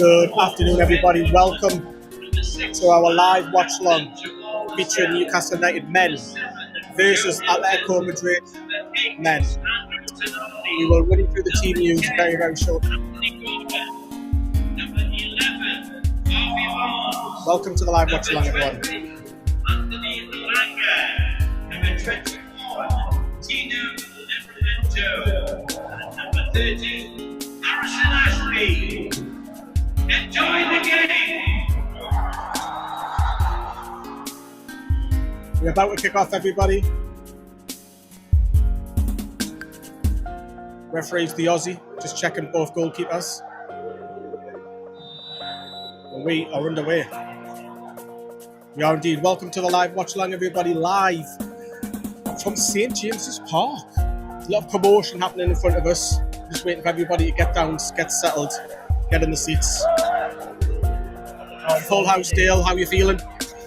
Good afternoon, everybody. Welcome to our live watch along featuring Newcastle United men versus Atletico Madrid men. We will run you through the team news very, very shortly. Welcome to the live watch along, everyone. Enjoy the game. We're about to kick off, everybody. Referee's the Aussie, just checking both goalkeepers. And we are underway. We are indeed. Welcome to the live watch along, everybody, live from St James's Park. A lot of commotion happening in front of us. Just waiting for everybody to get down, get settled, get in the seats. Full house, Dale. How are you feeling?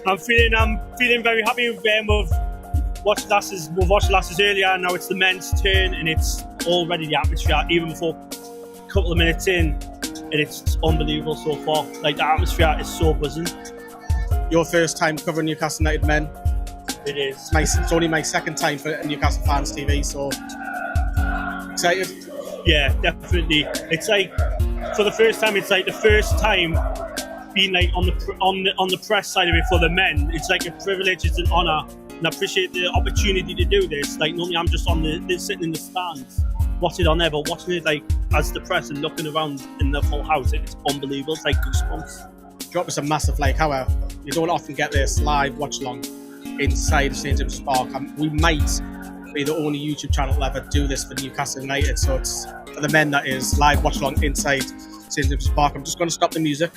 I'm feeling very happy. We've watched lasses earlier, and now it's the men's turn, and it's already the atmosphere. Even before a couple of minutes in, and it's unbelievable so far. Like, the atmosphere is so buzzing. Your first time covering Newcastle United men? It is. It's only my second time for Newcastle Fans TV, so excited. Yeah, definitely. It's like, for the first time, it's like the first time being like on the press side of it for the men. It's like a privilege, it's an honour, and I appreciate the opportunity to do this. Like, normally I'm just sitting in the stands watching it on there, but watching it like as the press and looking around in the full house, it's unbelievable. It's like goosebumps. Drop us a massive like. However, you don't often get this live watch along inside St James's Park. We might be the only YouTube channel to ever do this for Newcastle United, so it's for the men, that is, live watch along inside St James's Park. I'm just going to stop the music.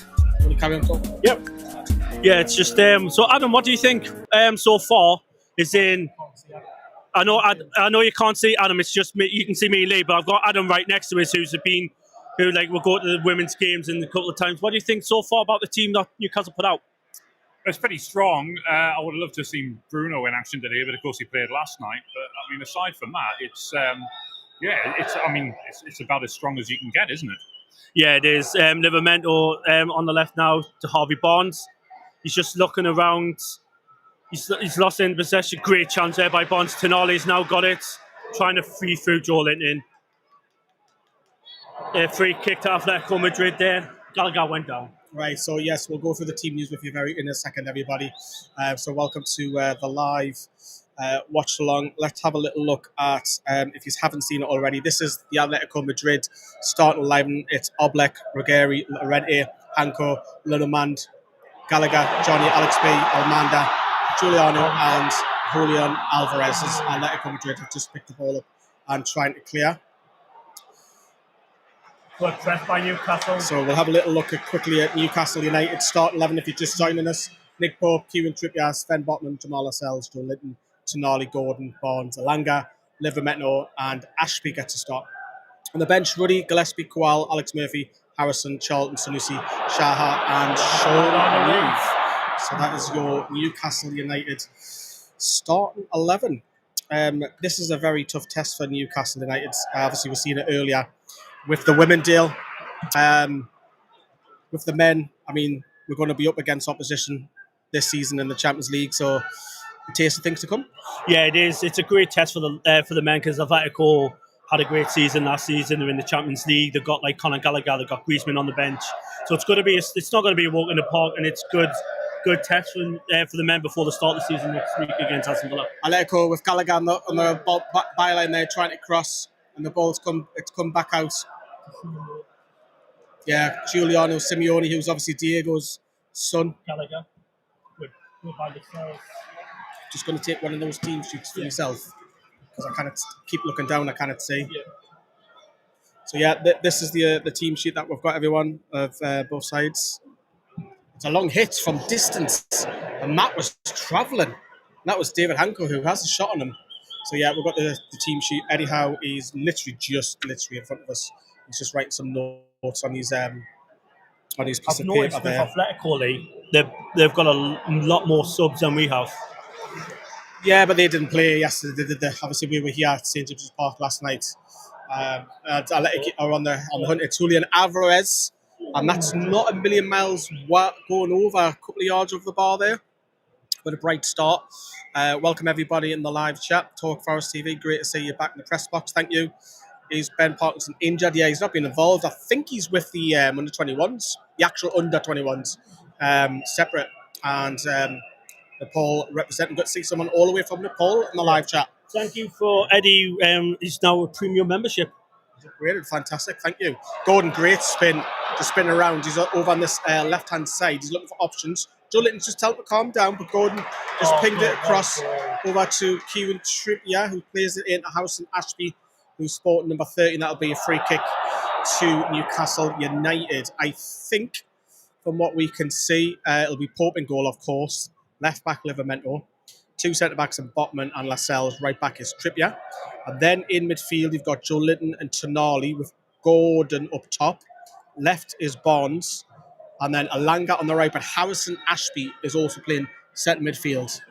Carry on talking. Yep. Yeah, it's just so Adam, what do you think so far? I know you can't see Adam. It's just me. You can see me and Lee, but I've got Adam right next to us, who will go to the women's games in a couple of times. What do you think so far about the team that Newcastle put out? It's pretty strong. I would have loved to have seen Bruno in action today, but of course he played last night. But I mean, aside from that, it's about as strong as you can get, isn't it? Yeah, it is. Livramento on the left now to Harvey Barnes. He's just looking around. He's lost in possession. Great chance there by Barnes. Tonali's now got it. Trying to free through Joe Linton. Free kick to Atletico Madrid there. Gallagher went down. Right, so yes, we'll go through the team news with you in a second, everybody. So welcome to the live watch along. Let's have a little look at, if you haven't seen it already, this is the Atletico Madrid starting 11. It's Oblak, Ruggieri, Llorente, Hanco, Lenormand, Gallagher, Johnny, Alex B, Almanda, Giuliano, and Julian Alvarez, as Atletico Madrid have just picked the ball up and trying to clear. Good press by Newcastle. So we'll have a little look quickly at Newcastle United start 11 if you're just joining us. Nick Pope, Kieran Trippier, Sven Botman, Jamal Lascelles, Joe Linton, Tonali, Gordon, Barnes, Alanga, Livramento, and Ashby get to start. On the bench, Ruddy, Gillespie, Kowal, Alex Murphy, Harrison, Charlton, Sanusi, Shaha, and Sean Reeve. So that is your Newcastle United starting 11. This is a very tough test for Newcastle United. Obviously, we've seen it earlier with the women deal. With the men, I mean, we're going to be up against opposition this season in the Champions League, so a taste of things to come. Yeah, it is. It's a great test for the men, because Atletico had a great season last season. They're in the Champions League. They've got like Conor Gallagher. They've got Griezmann on the bench. So it's going to be. It's not going to be a walk in the park, and it's good test for the men before the start of the season next week against Aston Villa. Atletico with Gallagher on the byline there, trying to cross, and the ball's come back out. Yeah, Giuliano Simeone, who's obviously Diego's son. Gallagher. Good by the cells. Just going to take one of those team shoots for myself, because I kind of keep looking down. I cannot see. Yeah. So yeah, this is the team sheet that we've got, everyone, of both sides. It's a long hit from distance, and Matt was travelling. That was David Hanco, who has a shot on him. So yeah, we've got the team sheet. Eddie Howe is literally in front of us. He's just writing some notes on his piece of paper there. With Atletico, they've got a lot more subs than we have. Yeah, but they didn't play yesterday. Obviously, we were here at St James's Park last night. Atletico are on the hunt. It's Julian Alvarez And that's not a million miles going over, a couple of yards over the bar there. With a bright start. Welcome everybody in the live chat. Talk Forest TV, great to see you back in the press box. Thank you. Is Ben Parkinson injured? Yeah, he's not been involved. I think he's with the under 21s, the actual under 21s, separate. And Nepal representing. Good to see someone all the way from Nepal in the live chat. Thank you for Eddie. He's now a premium membership. Great, fantastic. Thank you. Gordon, great spin to spin around. He's over on this left-hand side. He's looking for options. Joe Litton's just tell him to calm down, but Gordon just pinged it across over to Kieran Trippier, who plays it into House and Ashby, who's sporting number 30, and that'll be a free kick to Newcastle United. I think, from what we can see, it'll be Pope in goal, of course. Left back, Livramento. Two centre-backs and Botman and Lascelles. Right back is Trippier. And then in midfield, you've got Joe Litton and Tonali with Gordon up top. Left is Bonds. And then Alanga on the right, but Harrison Ashby is also playing centre midfield.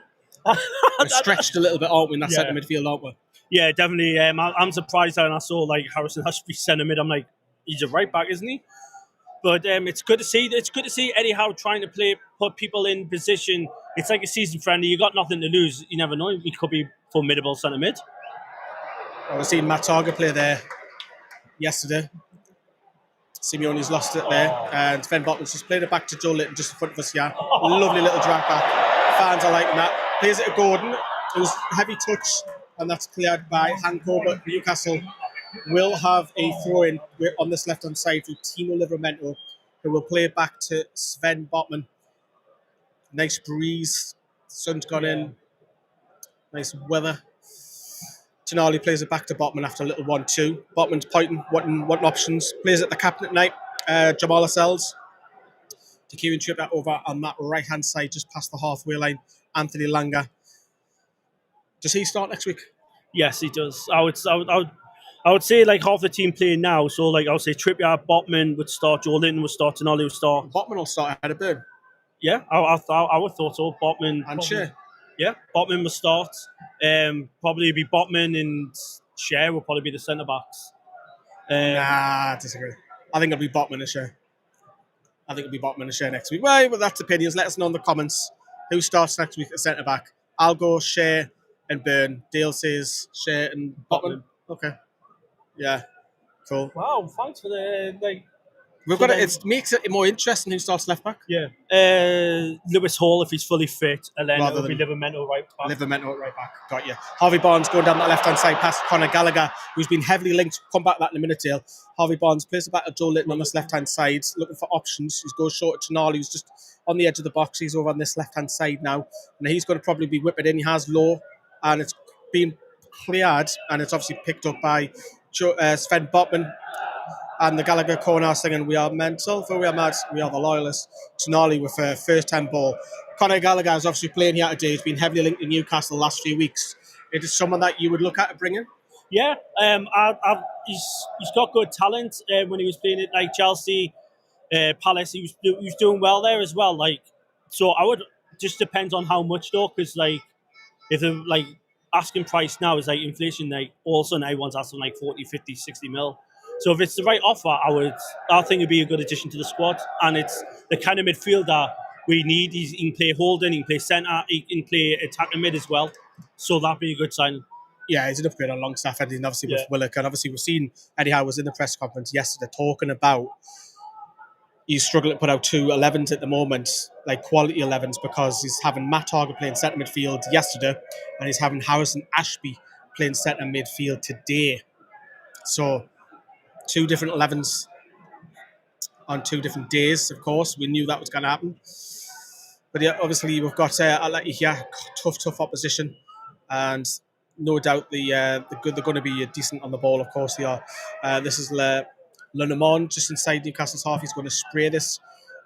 We're stretched a little bit, aren't we, in that centre midfield, aren't we? Yeah, definitely. I'm surprised when I saw like Harrison Ashby centre mid. I'm like, he's a right back, isn't he? But it's good to see. It's good to see Eddie Howe trying to put people in position. It's like a season friendly. You got nothing to lose. You never know. He could be formidable centre mid. I was seeing Matt Target play there yesterday. Simeone's lost it there, and Sven Botman's just played it back to Joe Litton just in front of us. Yeah, lovely little drag back. Fans are liking that. Plays it to Gordon. It was heavy touch, and that's cleared by Hanko. But Newcastle will have a throw-in on this left-hand side to Tino Livramento, who will play it back to Sven Botman. Nice breeze. Sun's gone in. Nice weather. Tonali plays it back to Botman after a little 1-2. Botman's pointing, wanting options. Plays it the captain at night. Jamal Lascelles to Kieran Trippier over on that right-hand side, just past the halfway line. Anthony Langa. Does he start next week? Yes, he does. I would say like half the team playing now. So like I would say Trippier, Botman would start, Joe Litton would start, Tonali would start. Botman will start ahead of Burn. Yeah, I would thought so. Botman and Shea. Yeah, Botman will start. Probably be Botman and Shea will probably be the centre backs. I disagree. I think it'll be Botman and Shea. I think it'll be Botman and Shea next week. Well, but that's opinions. Let us know in the comments who starts next week at centre back. I'll go Shea and Burn. Dale says Shea and Botman. Okay. Yeah. Cool. Wow. Thanks for the We've got it makes it more interesting who starts left back. Yeah. Lewis Hall if he's fully fit, and then it'll be Livramento right back. Livramento at right back. Got you. Harvey Barnes going down that left hand side past Conor Gallagher, who's been heavily linked. Come back to that in a minute, Dale. Harvey Barnes plays it back to Joe Litton on this left hand side, looking for options. He goes short to Tonali, who's just on the edge of the box. He's over on this left hand side now, and he's going to probably be whipping in. He has low, and it's been cleared, and it's obviously picked up by Sven Botman. And the Gallagher corner singing, "We are mental, for we are mad, we are the loyalists." Tonali with a first-time ball. Conor Gallagher is obviously playing here today. He's been heavily linked to Newcastle the last few weeks. It is someone that you would look at to bring in? Yeah, he's got good talent. When he was playing at like Chelsea, Palace, he was doing well there as well. Like, so I would just depends on how much though, because like if the like asking price now is like inflation, like also now everyone's asking like 40, 50, 60 mil. So if it's the right offer, I think it'd be a good addition to the squad. And it's the kind of midfielder we need. He can play holding, he can play centre, he can play attacking mid as well. So that'd be a good sign. Yeah, he's an upgrade on Longstaff, and obviously with Willock. And obviously we've seen Eddie Howe was in the press conference yesterday talking about he's struggling to put out 2 11s at the moment, like quality 11s, because he's having Matt Target playing centre midfield yesterday, and he's having Harrison Ashby playing centre midfield today. So 2 different 11s on 2 different days, of course. We knew that was going to happen. But yeah, obviously we've got tough opposition. And no doubt they're going to be decent on the ball, of course they are. This is Le Normand just inside Newcastle's half. He's going to spray this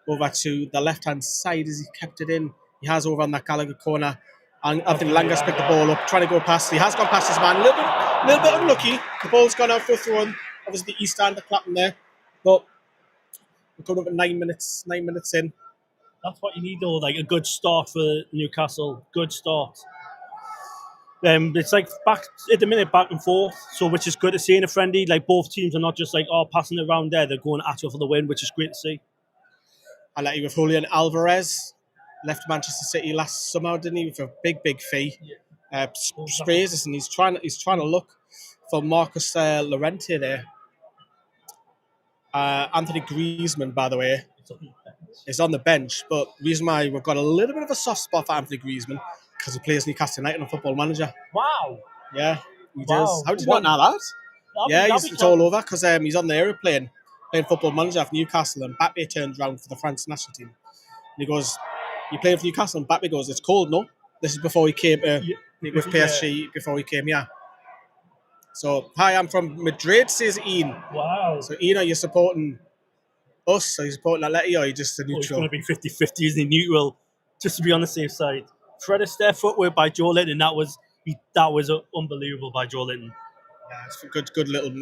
over to the left-hand side as he kept it in. He has over on that Gallagher corner. And Anthony Langa's picked the ball up, trying to go past. He has gone past his man. A little bit unlucky. The ball's gone out for a throw-in. Obviously, the East End are clapping there, but we're coming up at 9 minutes in. That's what you need, though, like a good start for Newcastle. Good start. It's like back at the minute, back and forth, so which is good to see in a friendly. Like both teams are not just like passing it around there; they're going at you for the win, which is great to see. Atleti with Julian Alvarez. Left Manchester City last summer, didn't he? With a big fee. Sprays us, and he's trying to look for Marcus Llorente there. Anthony Griezmann, by the way, is on the bench. But the reason why we've got a little bit of a soft spot for Anthony Griezmann because he plays Newcastle United on Football Manager. Wow. Yeah, he Wow. does. How did you not know that? It's all over because he's on the aeroplane playing Football Manager for Newcastle, and Mbappe turns round for the France national team. And he goes, "You're playing for Newcastle?" And Mbappe goes, "It's cold, no?" This is before he came with PSG, before he came here. So, hi, I'm from Madrid, says Ian. Wow. So, Ian, are you supporting us? Are you supporting Atleti, or are you just a neutral? It's going to be 50-50, isn't he? Neutral, just to be on the safe side. Fred Astaire footwork by Joe Linton, that was unbelievable by Joe Linton. Yeah, it's a good little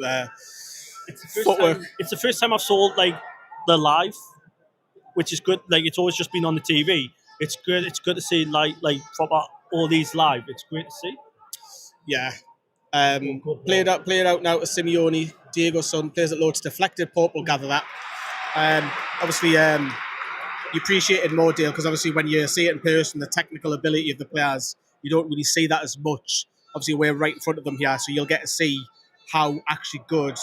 footwork. It's the first time I've saw the live, which is good. Like, it's always just been on the TV. It's good. It's good to see like proper all these live. It's great to see. Yeah. Played out now to Simeone. Diego's son plays it low. It's deflected. Pope will gather that. Obviously, you appreciate it more, Dale, because obviously when you see it in person, the technical ability of the players, you don't really see that as much. Obviously, we're right in front of them here, so you'll get to see how actually good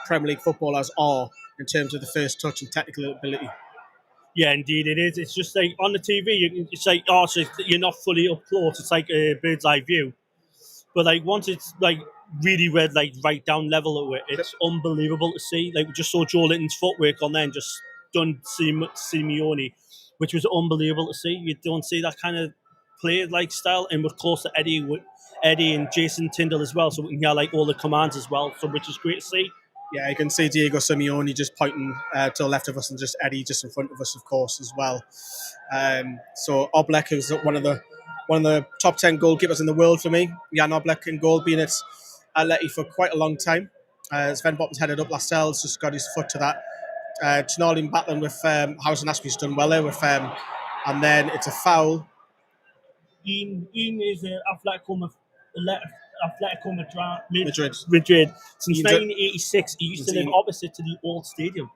Premier League footballers are in terms of the first touch and technical ability. Yeah, indeed it is. It's just like on the TV, it's like, so you're not fully up close. It's like a bird's eye view. But like once it's like really read like right down level of it, it's unbelievable to see. Like we just saw Joe Linton's footwork on there and just done Simeone, which was unbelievable to see. You don't see that kind of play like style, and we're close to Eddie and Jason Tyndall as well, so we can hear like all the commands as well. So which is great to see. Yeah, you can see Diego Simeone just pointing to the left of us, and just Eddie just in front of us, of course, as well. So Oblak, who's one of the top 10 goalkeepers in the world for me. Jan Oblak in goal, been at Atleti for quite a long time. Sven Botman's headed up Lascelles, just got his foot to that. Tonali battling with Housen Aspie's done well there with, and then it's a foul. Ian is Atletico Madrid. Since 1986, he used to live opposite to the old stadium.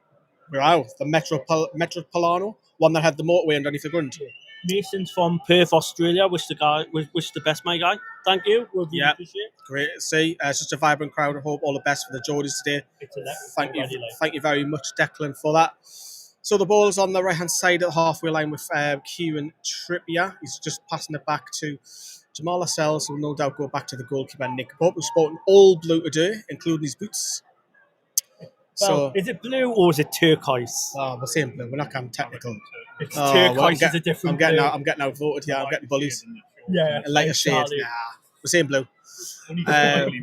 Wow, the Metropolitano, one that had the motorway underneath the ground. Mason's from Perth, Australia. Wish the best, my guy. Thank you. We'll appreciate it. Great to see. It's just a vibrant crowd. I hope all the best for the Geordies today. Thank you very much, Declan, for that. So the ball's on the right-hand side at the halfway line with Kieran Trippier. He's just passing it back to Jamal Lascelles, who will no doubt go back to the goalkeeper, Nick Pope, who's sporting all blue today, including his boots. Well, is it blue or is it turquoise? Oh, we're saying blue. We're not getting technical. It's turquoise is a different blue. I'm getting outvoted here. I'm getting bullies. Yeah. A lighter shade. Nah, we're saying blue. If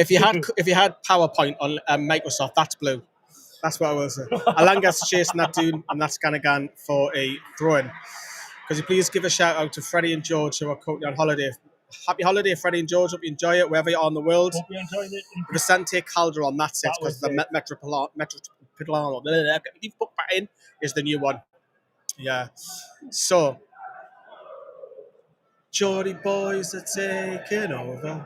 you had PowerPoint on Microsoft, that's blue. That's what I will say. Alanga's chasing that dude, and that's Ganagan for a throw-in. Could you please give a shout out to Freddie and George, who are currently on holiday? Happy holiday, Freddie and George. Hope you enjoy it wherever you are in the world. Hope you enjoyed it. Vicente Calderon, that's it, because the Metropolitano is the new one. Yeah. So, Geordie boys are taking over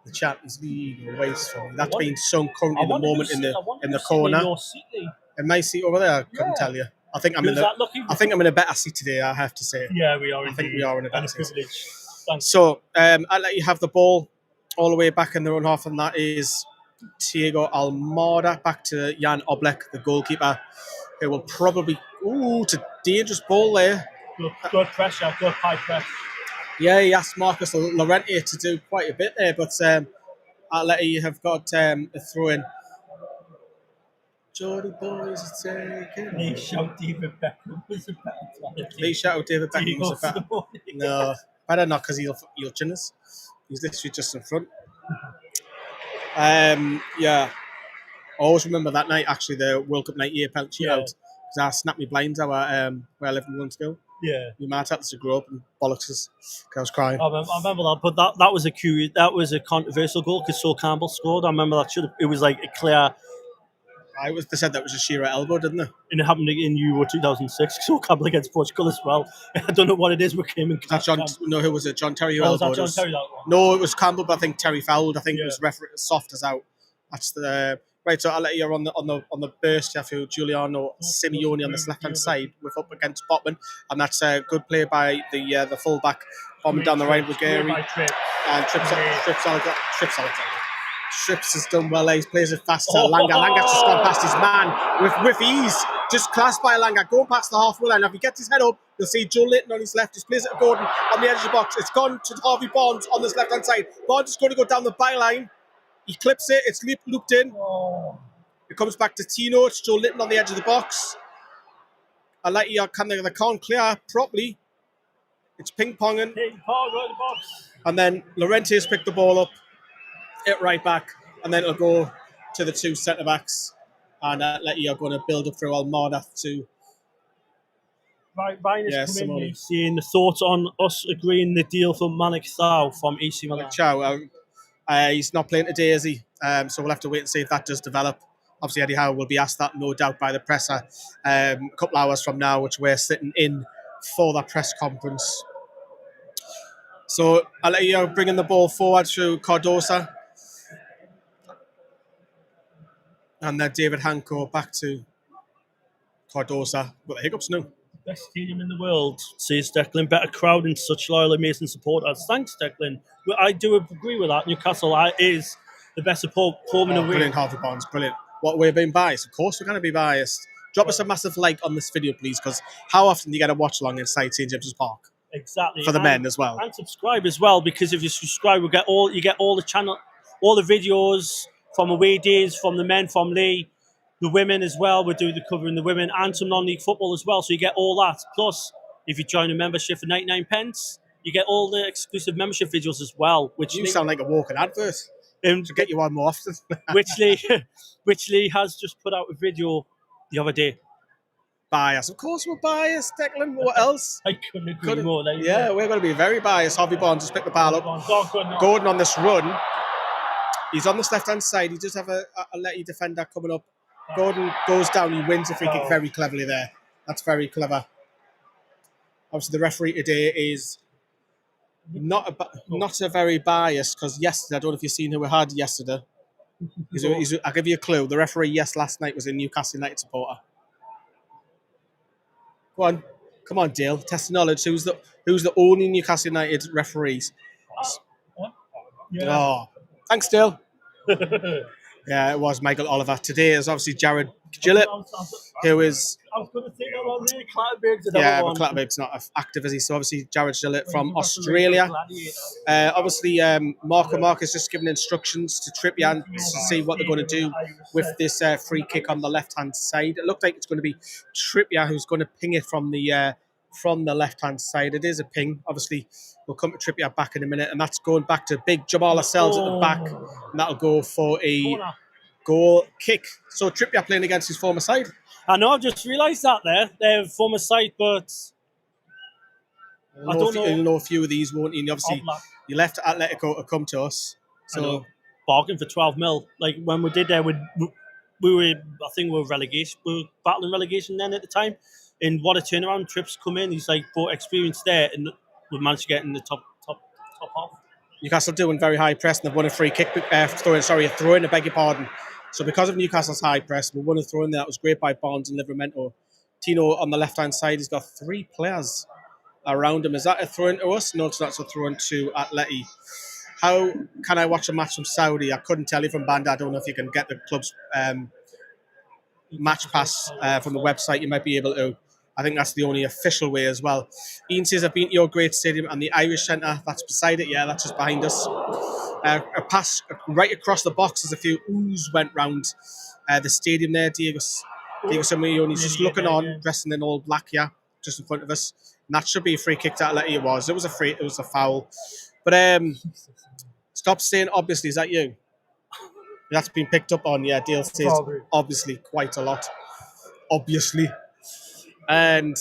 the Champions League awaits from me. That's being sung currently in the moment in the corner. In my seat over there, I couldn't tell you. I think I'm in a better seat today, I have to say. Yeah, we are. I think we are in a better seat. Thanks. So I'll let you have the ball all the way back in their own half, and that is Thiago Almada back to Jan Oblak, the goalkeeper, who will probably it's a dangerous ball there. Good pressure, good high press. Yeah, he asked Marcus Llorente to do quite a bit there, but I'll let you have got a throw in. Geordie boys are taking. They shout David Beckham was a better. They shout David Beckham was a better. No, better not, because he'll chin us. He's literally just in front. Yeah. I always remember that night, actually, the World Cup 98 penalty shootout. Because I snapped my blinds out where I lived in London. Yeah. My mate had to grow up and bollocks us. I was crying. I remember that, but that was a controversial goal because Sol Campbell scored. I remember that it was like a clear. They said that was a sheer elbow, didn't they? And it happened in Euro 2006. Sol Campbell against Portugal as well. I don't know what it is with him and No, who was it? John Terry who elbowed John Terry, that one? No, it was Campbell, but I think Terry fouled. I think it was soft as out. That's the Right, so I'll let you on the burst here for Giuliano Simeone on this left hand side with up against Botman, and that's a good play by the fullback bombing down the right with Gary and Trips has done well. He plays it faster. Langa's just gone past his man with ease. Just classed by Langa, going past the halfway line. Now, if he gets his head up, you'll see Joe Litton on his left. He plays it to Gordon on the edge of the box. It's gone to Harvey Barnes on this left hand side. Barnes is going to go down the byline. He clips it. It's looped in. It comes back to Tino. It's Joe Litton on the edge of the box. They can't clear properly. It's ping-ponging. And then Lorente has picked the ball up, hit right back, and then it'll go to the two centre-backs. And Atleti are going to build up through Almada to... Ryan is coming in, seeing the thoughts on us agreeing the deal for Malik Thau from AC Milan. He's not playing today, is he? So we'll have to wait and see if that does develop. Obviously, Eddie Howe will be asked that, no doubt, by the presser a couple hours from now, which we're sitting in for that press conference. So Atleti bringing the ball forward through Cardosa. And then David Hanco back to Cardosa. Got the hiccups now. Best stadium in the world, says Declan. Better crowd and such loyal, amazing supporters. Thanks, Declan. Well, I do agree with that. Newcastle is the best support home and away. Brilliant, Harvey Barnes. Brilliant. What, we're being biased? Of course we're going to be biased. Drop us a massive like on this video, please, because how often do you get a watch along inside St James's Park? Exactly. For the men as well. And subscribe as well, because if you subscribe, you get all the channel, all the videos from away days, from the men, from Lee. The women as well, we're doing the covering the women and some non-league football as well. So you get all that. Plus, if you join a membership for 99 pence, you get all the exclusive membership videos as well. Which you sound like a walking advert. To get you on more often. which Lee has just put out a video the other day. Biased. Of course we're biased, Declan. What else? I couldn't agree more. Yeah, we're going to be very biased. Harvey Barnes has picked the ball up. Gordon on this run. He's on this left-hand side. He does have a Atleti defender coming up. Gordon goes down, he wins a free kick very cleverly there. That's very clever. Obviously, the referee today is not a very biased, because yesterday, I don't know if you've seen who we had yesterday. I'll give you a clue. The referee, last night was a Newcastle United supporter. Go on. Come on, Dale. Test knowledge. Who's the only Newcastle United referees? Oh, thanks, Dale. Yeah, it was Michael Oliver. Today is obviously Jared Gillett, who is... I was going to say that was really Clatterberg's. Yeah, but Clatterberg's not active, is he? So obviously Jared Gillett from Australia. Obviously, Marco Marcus just giving instructions to Trippier to see what they're going to do with this free kick on the left-hand side. It looked like it's going to be Trippier who's going to ping it from the left-hand side. It is a ping. Obviously, we'll come to Trippier back in a minute, and that's going back to big Jamal Lascelles at the back, and that'll go for a goal kick. So Trippier playing against his former side. I know, I've just realised that they're former side, but I don't know. You'll know a few of these, won't you? And obviously, you left Atletico to come to us. So bargain for 12 mil. Like when we did there, we were, I think we were relegation. We were battling relegation then at the time. And what a turnaround. Trips come in. He's like brought experience there, and we managed to get in the top half. Newcastle doing very high press, and they've won a free kick. A throw-in, I beg your pardon. So because of Newcastle's high press, we won a throw-in there. That was great by Barnes and Livramento. Tino on the left-hand side, he's got 3 players around him. Is that a throw-in to us? No, it's not. It's a throw-in to Atleti. How can I watch a match from Saudi? I couldn't tell you from Banda. I don't know if you can get the club's match pass from the website. You might be able to. I think that's the only official way as well. Ian says, I've been to your great stadium and the Irish Centre. That's beside it. Yeah, that's just behind us. A pass right across the box. There's a few oohs went round the stadium there. Diego Simeone's just looking on, dressing in all black, just in front of us. And that should be a free kick to Atleti. It was a foul. But stop saying obviously. Is that you? That's been picked up on. Yeah, Dale says obviously quite a lot. Obviously. And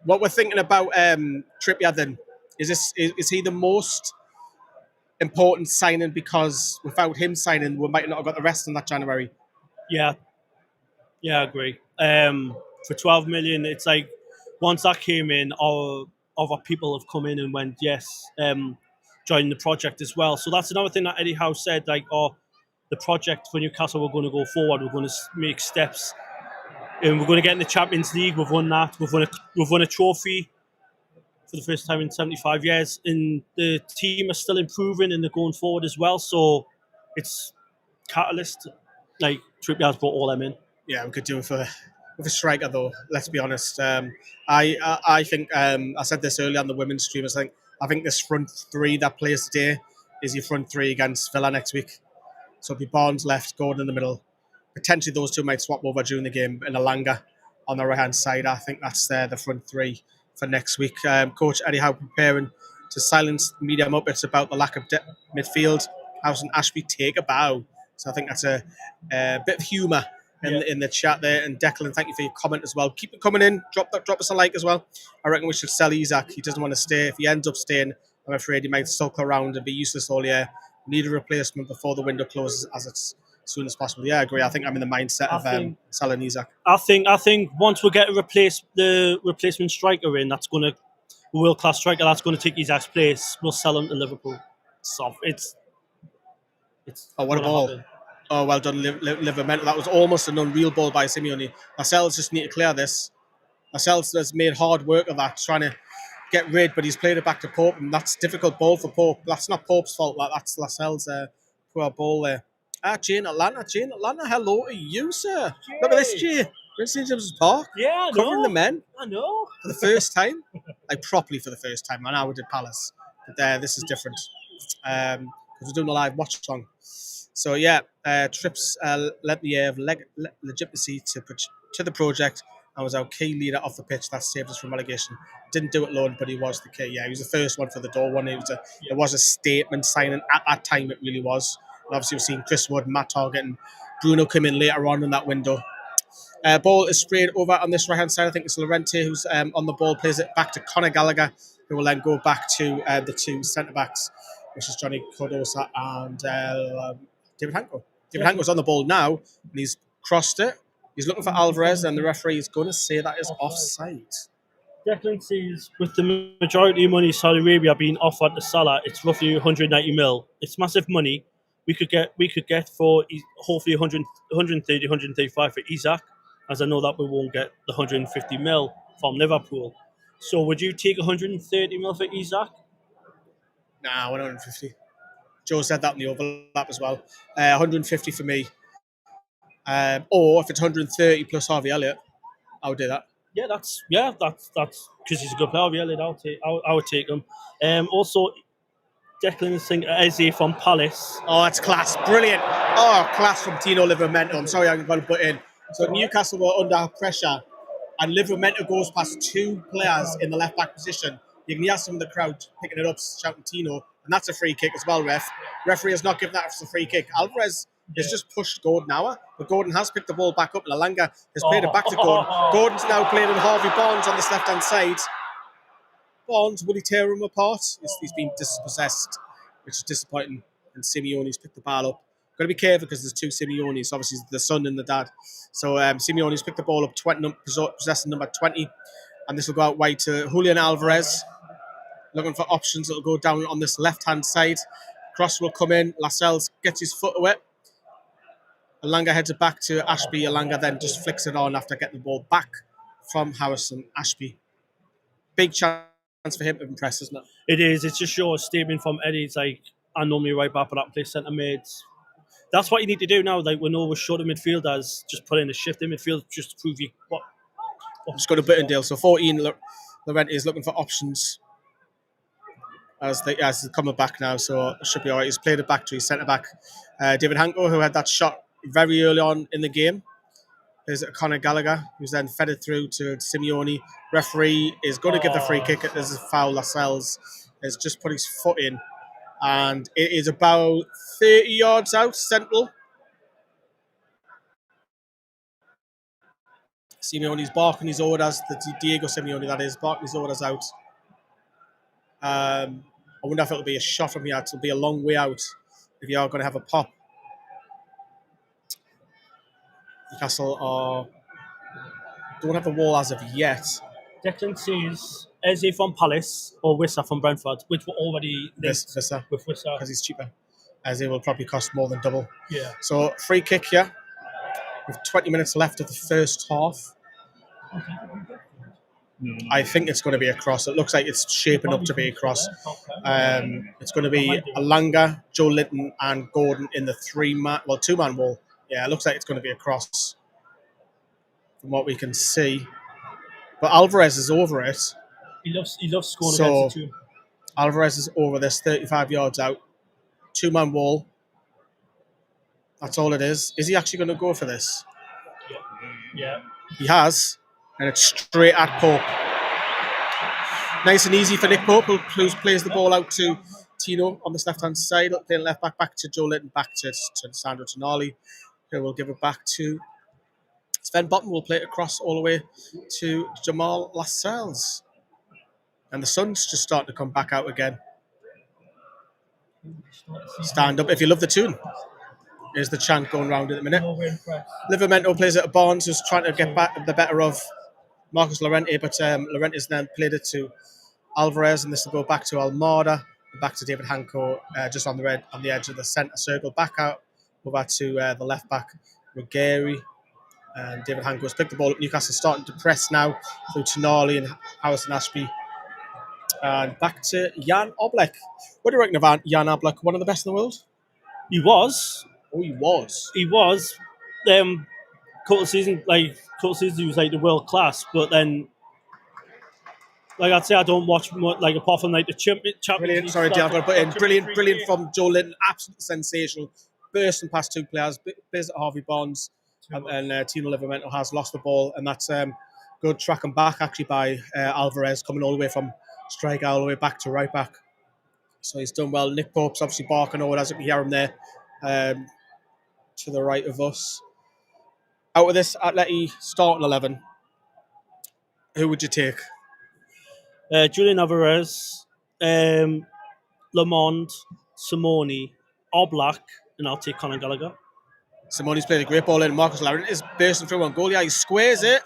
what we're thinking about Trippier then, is he the most important signing, because without him signing, we might not have got the rest in that January? Yeah, I agree. For 12 million, it's like once that came in, other people have come in and went, yes, join the project as well. So that's another thing that Eddie Howe said, like, the project for Newcastle, we're going to go forward. We're going to make steps, and we're going to get in the Champions League. We've won that. We've won a trophy for the first time in 75 years, and the team are still improving and they're going forward as well. So it's catalyst. Like Trippier's brought all them in. Yeah, we could do it with a striker though. Let's be honest. I think I said this earlier on the women's stream. I think this front three that plays today is your front three against Villa next week. So it'll be Barnes left, Gordon in the middle. Potentially those two might swap over during the game, and Alanga on the right hand side. I think that's the front three for next week. Coach Eddie Howe preparing to silence the media up. It's about the lack of depth midfield. House and Ashby take a bow. So I think that's a bit of humour in the chat there. And Declan, thank you for your comment as well. Keep it coming in. Drop us a like as well. I reckon we should sell Isaac. He doesn't want to stay. If he ends up staying, I'm afraid he might sulk around and be useless all year. We need a replacement before the window closes as soon as possible. Yeah, I agree. I think I'm in the mindset of selling Isaac. I think once we get the replacement striker in, that's going to a world class striker that's going to take Isaac's place. We'll sell him to Liverpool. So it's what a ball! Happen. Oh, well done, Livermento. That was almost an unreal ball by Simeone. Lascelles just need to clear this. Lascelles has made hard work of that, trying to get rid, but he's played it back to Pope, and that's a difficult ball for Pope. That's not Pope's fault. That's Lascelles' poor ball there. Jane Atlanta, hello to you, sir. Jay. Look at this, Jay. We're in St James's Park. Yeah, covering the men. I know. For the first time. Properly for the first time. I know we did Palace. But this is different. Because we're doing a live watch along. So, yeah, Trips lent the air of legitimacy to the project and was our key leader off the pitch that saved us from relegation. Didn't do it alone, but he was the key. Yeah, he was the first one for the door one. It was a statement signing. At that time, it really was. And obviously, we've seen Chris Wood, Matt Target, and Bruno come in later on in that window. Ball is sprayed over on this right-hand side. I think it's Lorente who's on the ball, plays it back to Conor Gallagher, who will then go back to the two centre-backs, which is Johnny Cordosa and David Hanko. David Hanko's on the ball now, and he's crossed it. He's looking for Alvarez, and the referee is going to say that is offside. Declan says, with the majority of money Saudi Arabia being offered to Salah, it's roughly 190 mil. It's massive money. We could get for hopefully 130, 135 for Isaac, as I know that we won't get the 150 mil from Liverpool. So would you take 130 mil for Isaac? Nah, 150. Joe said that in the overlap as well. 150 for me. Or if it's 130 plus Harvey Elliott, I would do that. Yeah, that's because he's a good player. Harvey Elliott, I would take him. Also, Declan is saying Eze from Palace. Oh, that's class. Brilliant. Oh, class from Tino Livramento. I'm sorry I'm going to put in. So Newcastle were under pressure and Livramento goes past two players in the left-back position. You can hear some of the crowd picking it up, shouting Tino, and that's a free kick as well, ref. Referee has not given that as a free kick. Alvarez has just pushed Gordon now, but Gordon has picked the ball back up. Lalanga has played it back to Gordon. Gordon's now playing with Harvey Barnes on this left-hand side. Barnes, will he tear him apart? He's been dispossessed, which is disappointing. And Simeone's picked the ball up. Got to be careful because there's two Simeones, obviously the son and the dad. So Simeone's picked the ball up, possessing number 20. And this will go out wide to Julian Alvarez. Looking for options. It'll go down on this left-hand side. Cross will come in. Lascelles gets his foot away. Alanga heads it back to Ashby. Alanga then just flicks it on after getting the ball back from Harrison. Ashby. Big chance for him to impress, isn't it? It is. It's just your statement from Eddie. It's like, I normally right back for that place centre mids. That's what you need to do now. Like, when we're short of midfielders, just put in a shift in midfield just to prove you what. Just got a bit in deal. So 14, Laurent is looking for options as he's coming back now. So it should be all right. He's played it back to his centre back, David Hanko, who had that shot very early on in the game. There's Conor Gallagher, who's then fed it through to Simeone. Referee is going to give the free kick. There's a foul. Lascelles has just put his foot in. And it is about 30 yards out, central. Simeone's barking his orders. Diego Simeone, that is, barking his orders out. I wonder if it'll be a shot from here. It'll be a long way out if you are going to have a pop. Newcastle don't have a wall as of yet. Declan says Eze from Palace or Wissa from Brentford, which were already linked Wissa, with Wissa. Because he's cheaper. as it will probably cost more than double. Yeah. So free kick here with 20 minutes left of the first half. I think it's going to be a cross. It looks like it's shaping up to be a cross. It's going to be Alanga, Joe Linton, and Gordon in the two-man wall. Yeah, it looks like it's going to be a cross from what we can see. But Alvarez is over it. He loves scoring So against the team. Alvarez is over this, 35 yards out. Two-man wall. That's all it is. Is he actually going to go for this? Yeah. He has. And it's straight at Pope. Nice and easy for Nick Pope, who plays the ball out to Tino on this left-hand side. Playing left back to Joe Linton, back to Sandro Tonali, who will give it back to Sven Bottom. Will play it across all the way to Jamal Lascelles. And the sun's just starting to come back out again. Stand up if you love the tune. Here's the chant going round at the minute. Livramento plays it at Barnes, who's trying to get back the better of Marcus Llorente, but Llorente's then played it to Alvarez, and this will go back to Almada, back to David Hanco, just on the edge of the centre circle, back out over to the left back, Ruggieri, and David Hanco has picked the ball up. Newcastle starting to press now through Tonali and Harrison Ashby, and back to Jan Oblak. What do you reckon of Jan Oblak? One of the best in the world? He was. Oh, he was. He was. Couple of seasons he was like the world class, but then. Like I'd say, I don't watch much, like apart from like the Champions Brilliant. League Sorry, stuff, Dave, but in brilliant from Joe Linton. Absolutely sensational. Bursting past two players. Biz at Harvey Barnes, and Tino Livramento has lost the ball, and that's good tracking back actually by Alvarez, coming all the way from striker all the way back to right back. So he's done well. Nick Pope's obviously barking over as we hear him there, to the right of us. Out of this Atleti starting 11, who would you take? Julian Alvarez, Lamond, Simone, Oblak, and I'll take Conor Gallagher. Simone's played a great ball in. Marcus Llorente is bursting through on goal. Yeah, he squares it,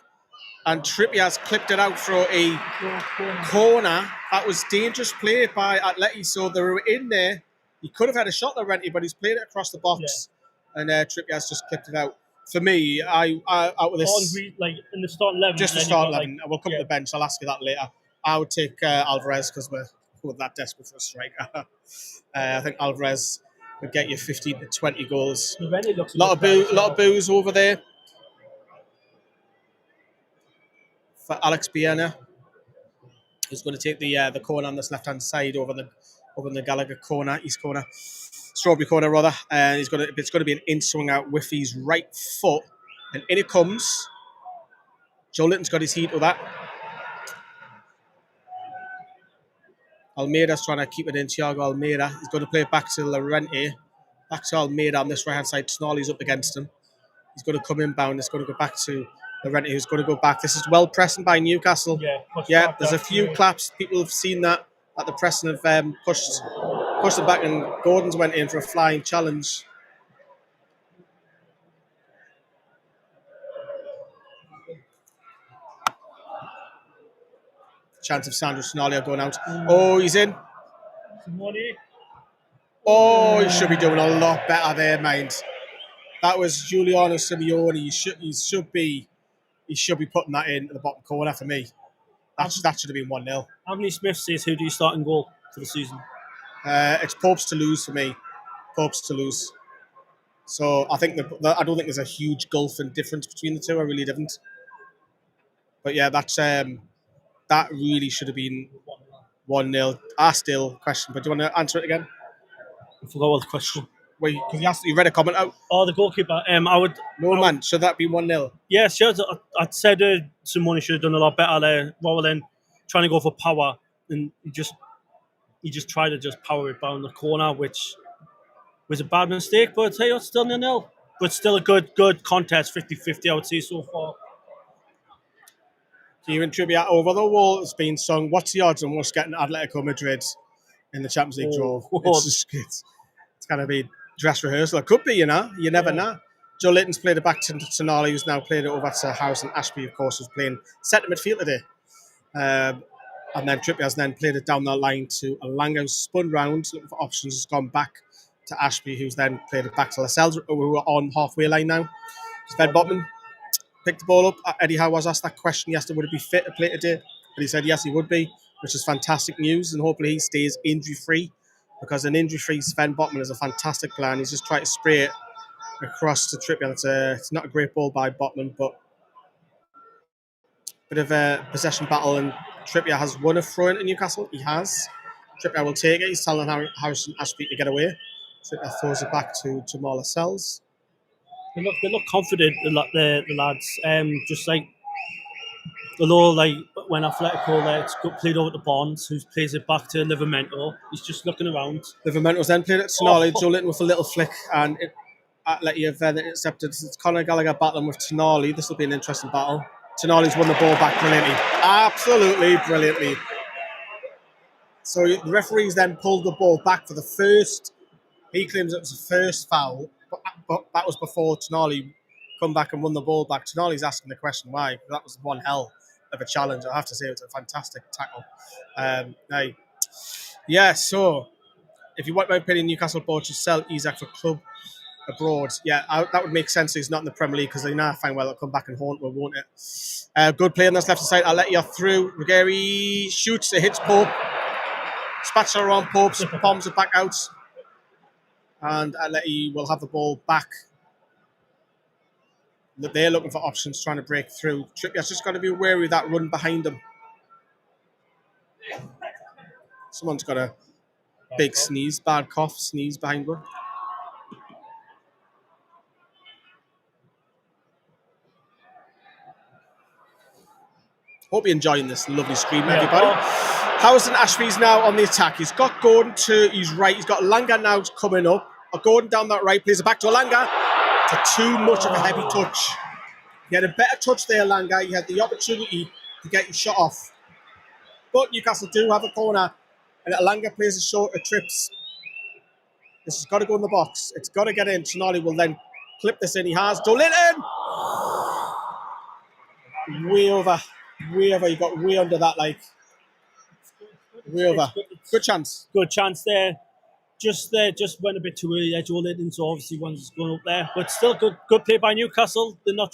and Trippier's clipped it out for a corner. That was dangerous play by Atleti, so they were in there. He could have had a shot at Llorente, but he's played it across the box, and Trippier's just clipped it out. For me, I out of this, like in the starting 11, just the start 11. We'll come to the bench. I'll ask you that later. I would take Alvarez because we're that desperate for a striker. I think Alvarez would get you 15 to 20 goals. A lot of boos over there for Alex Biena, who's going to take the corner on this left-hand side over the Gallagher corner, east corner, Strawberry corner rather. And it's going to be an in-swing out with his right foot, and in it comes. Joe Linton's got his heat with that. Almeida's trying to keep it in. Thiago Almeida. He's going to play it back to Llorente. Back to Almeida on this right-hand side. Tonali's up against him. He's going to come inbound. It's going to go back to Llorente, who's going to go back. This is well pressing by Newcastle. Yeah, there's a few claps. People have seen that the pressing have pushed them back, and Gordon's went in for a flying challenge. Chance of Sandro Tonali going out. Oh, he's in. Oh, he should be doing a lot better there, mind. That was Giuliano Simeone. He should be putting that in the bottom corner for me. That should have been 1-0. Anthony Smith says, "Who do you start in goal for the season?" It's Pope's to lose for me. Pope's to lose. So I think I don't think there's a huge gulf and difference between the two. I really didn't. But yeah, that really should have been 1-0. Still question, but do you want to answer it again? I forgot what the question. Wait, because you read a comment out. Oh, the goalkeeper. Man, should that be 1-0? Yeah, sure. I'd said Simone should have done a lot better there, rather than trying to go for power, and he just tried to just power it down the corner, which was a bad mistake. But hey, it's still 0-0. But still a good contest, 50-50, I would say so far. Kieran Trippier over the wall has been sung. What's the odds on us getting Atletico Madrid in the Champions League draw? It's going to be dress rehearsal. It could be, you never know. Joe Linton's played it back to Tonali, who's now played it over to Harrison Ashby, of course, who's playing centre midfield today. And then Trippier's then played it down that line to Alanga, who's spun round, looking for options, has gone back to Ashby, who's then played it back to Lascelles, who are on halfway line now. Sven Botman picked the ball up. Eddie Howe was asked that question yesterday, would he be fit to play today? But he said yes, he would be, which is fantastic news, and hopefully he stays injury-free, because an injury-free Sven Botman is a fantastic player, and he's just tried to spray it across to Trippier. It's not a great ball by Botman, but bit of a possession battle, and Trippier has won a throw into Newcastle. He has. Trippier will take it. He's telling Harrison Ashby to get away. Trippier throws it back to Marla Sells. They look confident, the lads. Just like, although like when Atletico played over to Bonds, who plays it back to Livramento, he's just looking around. Livramento's then played it to Tonali. Joe Linton with a little flick, and Atleti have then intercepted. It's Conor Gallagher battling with Tonali. This will be an interesting battle. Tonali's won the ball back brilliantly. Absolutely brilliantly. So the referees then pulled the ball back for the first. He claims it was the first foul, but that was before Tonali come back and won the ball back. Tonali's asking the question why. That was one hell of a challenge. I have to say it was a fantastic tackle. So if you want my opinion, Newcastle board should sell Isak for club abroad. Yeah, that would make sense. He's not in the Premier League, because they now find they'll come back and haunt, won't it? Good play on this left side. I'll let you through. Ruggieri shoots, it hits Pope. Spatula on Pope, bombs it back out. And Atleti will have the ball back. They're looking for options, trying to break through. Trippier's just got to be wary of that run behind him. Someone's got a big bad cough, sneeze behind one. Hope you're enjoying this lovely stream, everybody. Harrison Ashby's now on the attack. He's got Gordon to his right. He's got Langa now coming up. Gordon down that right, plays it back to Langa. It's too much of a heavy touch. He had a better touch there, Langa. He had the opportunity to get his shot off. But Newcastle do have a corner, and Langa plays a shorter trips. This has got to go in the box. It's got to get in. Tonali will then clip this in. He has. Dolinton! Way over. He got way under that, way over. Good chance. Good chance there. Just went a bit too early there, Joe Linton, so obviously one's going up there. But still good play by Newcastle. They're not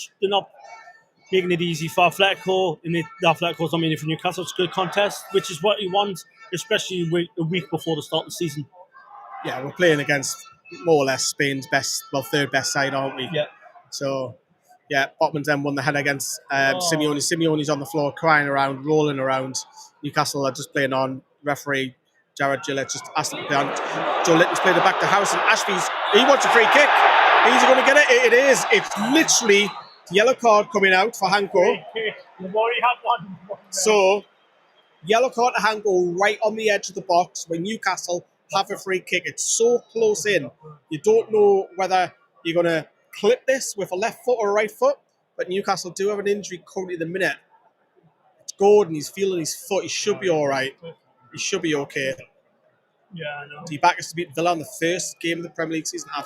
making it easy for Atletico. And the Atletico's not meaning for Newcastle. It's a good contest, which is what you want, especially a week before the start of the season. Yeah, we're playing against more or less Spain's third best side, aren't we? Yeah. So, yeah, Botman's then won the head against Simeone. Simeone's on the floor, crying around, rolling around. Newcastle are just playing on. Referee Jared Gillett just asked him to play on. Joe Litton's played it back to Harrison Ashby's. He wants a free kick. He's going to get it. It is. It's literally the yellow card coming out for Hanko. So, yellow card to Hanko right on the edge of the box when Newcastle have a free kick. It's so close in. You don't know whether you're going to clip this with a left foot or a right foot, but Newcastle do have an injury currently at the minute. It's Gordon. He's feeling his foot. He should be all right. He should be okay. Yeah, I know. He back us to beat Villa in the first game of the Premier League season. I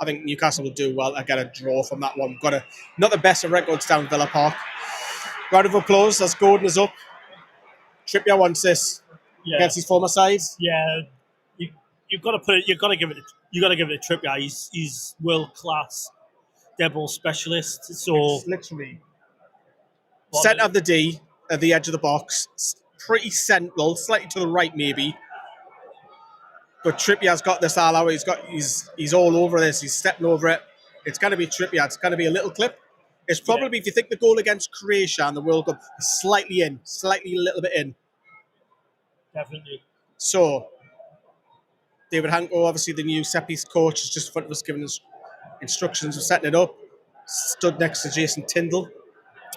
think Newcastle will do well. I get a draw from that one. Not the best of records down Villa Park. Round of applause as Gordon is up. Trippier wants this against his former side. Yeah, you've got to put it. You've got to give it to Trippier. He's world class dead ball specialist. So it's literally centre of the D at the edge of the box. Pretty central, slightly to the right maybe. But Trippier's got this all out. He's all over this. He's stepping over it. It's going to be Trippier. It's going to be a little clip. It's probably, if you think the goal against Croatia in the World Cup, slightly a little bit in. Definitely. So, David Hanko, obviously the new set-piece coach, is just in front of us giving us instructions of setting it up. Stood next to Jason Tyndall.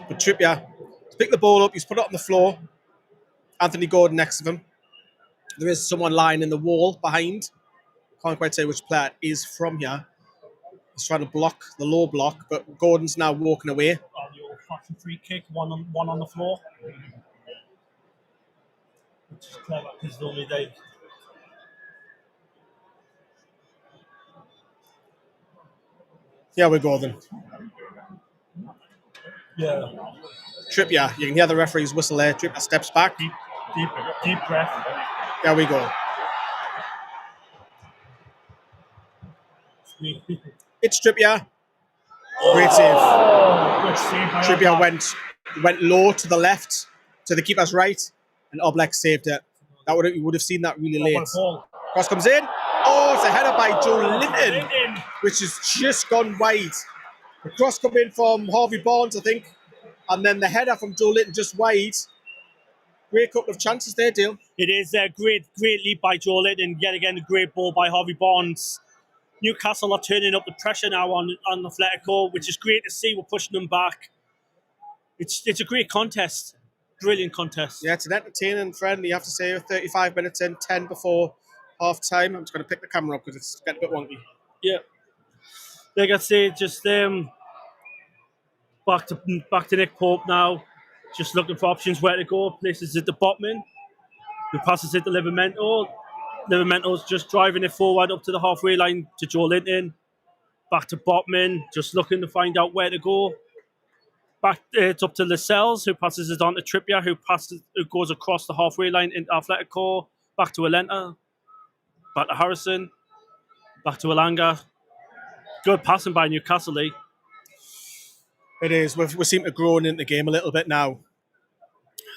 But Trippier has picked the ball up. He's put it on the floor. Anthony Gordon next to him. There is someone lying in the wall behind. Can't quite say which player it is from here. He's trying to block the low block, but Gordon's now walking away. The old-fashioned free kick, one on the floor. Which is clever because normally they. Yeah, we're Gordon. Yeah. Trippier, you can hear the referee's whistle there. Trippier steps back. Deep breath. There we go. It's Trippier. Great save. Good save by Trippier Oblak. went low to the left, to the keeper's right, and Oblak saved it. You would have seen that really late. What a ball. Cross comes in. Oh, it's a header by Joe Linton, which has just gone wide. The cross come in from Harvey Barnes, I think, and then the header from Joe Linton just wide. Great couple of chances there, Dale. It is a great lead by Joe Linton. Yet again, a great ball by Harvey Barnes. Newcastle are turning up the pressure now on Atletico, which is great to see. We're pushing them back. It's a great contest. Brilliant contest. Yeah, it's an entertaining, friendly, you have to say, 35 minutes in, 10 before half time. I'm just going to pick the camera up because it's getting a bit wonky. Yeah. Like I say, just back to Nick Pope now. Just looking for options where to go. Places it to Botman, who passes it to Livramento. Livramento's just driving it forward up to the halfway line to Joe Linton. Back to Botman, just looking to find out where to go. Back, it's up to Lascelles, who passes it on to Trippier, who goes across the halfway line into Atletico. Back to Alenta. Back to Harrison. Back to Alanga. Good passing by Newcastle, Lee. It is. We seem to grow into the game a little bit now.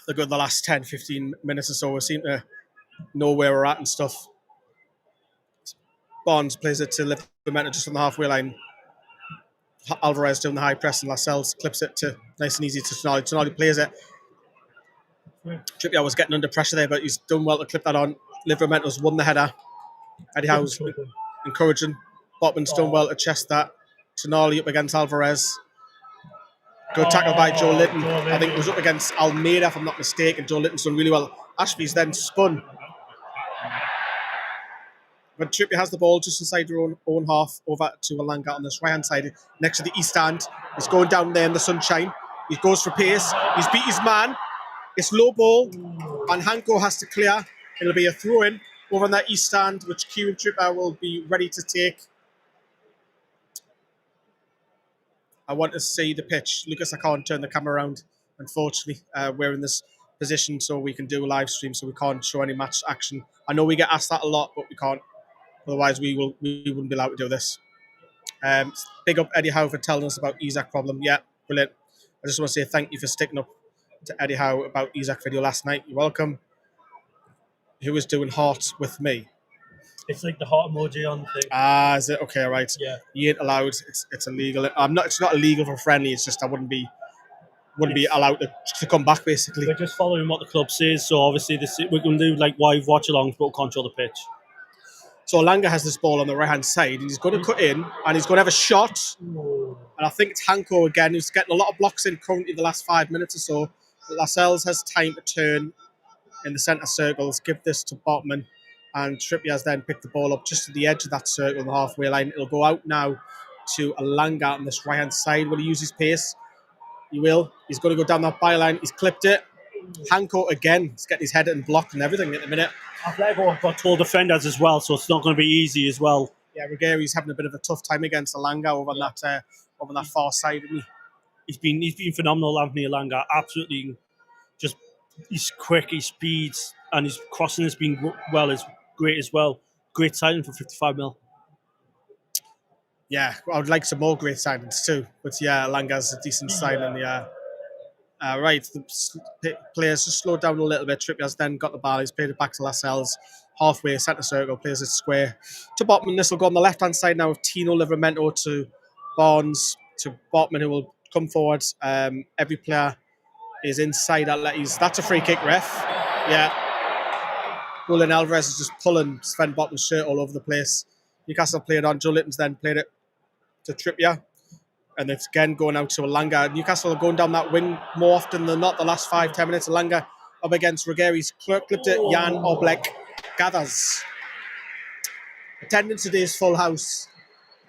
The last 10, 15 minutes or so, we seem to know where we're at and stuff. Barnes plays it to Livramento just on the halfway line. Alvarez doing the high press and Lascelles clips it to nice and easy to Tonali. Tonali plays it. Trippier was getting under pressure there, but he's done well to clip that on. Livramento's won the header. Eddie Howe's encouraging. Botman's done well to chest that. Tonali up against Alvarez. Good tackle by Joe Linton. I think it was up against Almeida, if I'm not mistaken. Joe Linton's done really well. Ashby's then spun. When Trippier has the ball just inside your own half, over to Alanga on this right-hand side, next to the east stand. He's going down there in the sunshine. He goes for pace. He's beat his man. It's low ball, and Hanko has to clear. It'll be a throw-in over on that east stand, which Q and Trippier will be ready to take. I want to see the pitch. Lucas, I can't turn the camera around. Unfortunately, we're in this position so we can do a live stream, so we can't show any match action. I know we get asked that a lot, but we can't. Otherwise, we wouldn't be allowed to do this. Big up Eddie Howe for telling us about Isaac problem. Yeah, brilliant. I just want to say thank you for sticking up to Eddie Howe about Isaac video last night. You're welcome. Who was doing heart with me? It's like the heart emoji on the thing. Ah, is it? Okay, right. Yeah. You ain't allowed. It's illegal. It's not illegal for friendly. It's just I wouldn't be allowed to come back, basically. We're just following what the club says. So obviously we can do like live watch-alongs, but we'll control the pitch. So Alanga has this ball on the right-hand side, and he's going to cut in, and he's going to have a shot. And I think it's Hanko again, who's getting a lot of blocks in currently the last 5 minutes or so. But Lascelles has time to turn in the centre circles, give this to Botman, and Trippier has then picked the ball up just to the edge of that circle on the halfway line. It'll go out now to Alanga on this right-hand side. Will he use his pace? He will. He's going to go down that byline. He's clipped it. Hanko again. He's getting his head and blocked and everything at the minute. Atletico have got tall defenders as well, so it's not going to be easy as well. Yeah, Ruggieri's having a bit of a tough time against Alanga over on that far side, isn't he? He's been phenomenal, Anthony Alanga. Absolutely, just he's quick, his speeds, and his crossing has been great as well. Great signing for 55 mil. Yeah, I would like some more great signings too. But yeah, Alanga's a decent signing. Yeah. Right, the players just slowed down a little bit. Trippier's then got the ball. He's played it back to Lascelles. Halfway, centre circle, plays it square to Botman. This will go on the left-hand side now with Tino Livramento to Barnes to Botman, who will come forward. Every player is inside. That's a free kick, ref. Yeah. Julian Alvarez is just pulling Sven Botman's shirt all over the place. Newcastle played on. Joe Linton's then played it to Trippier. And it's again going out to Alanga. Newcastle are going down that wing more often than not the last 5-10 minutes. Alanga up against Ruggieri's clipped it. Jan Oblak gathers. Attendance today is full house.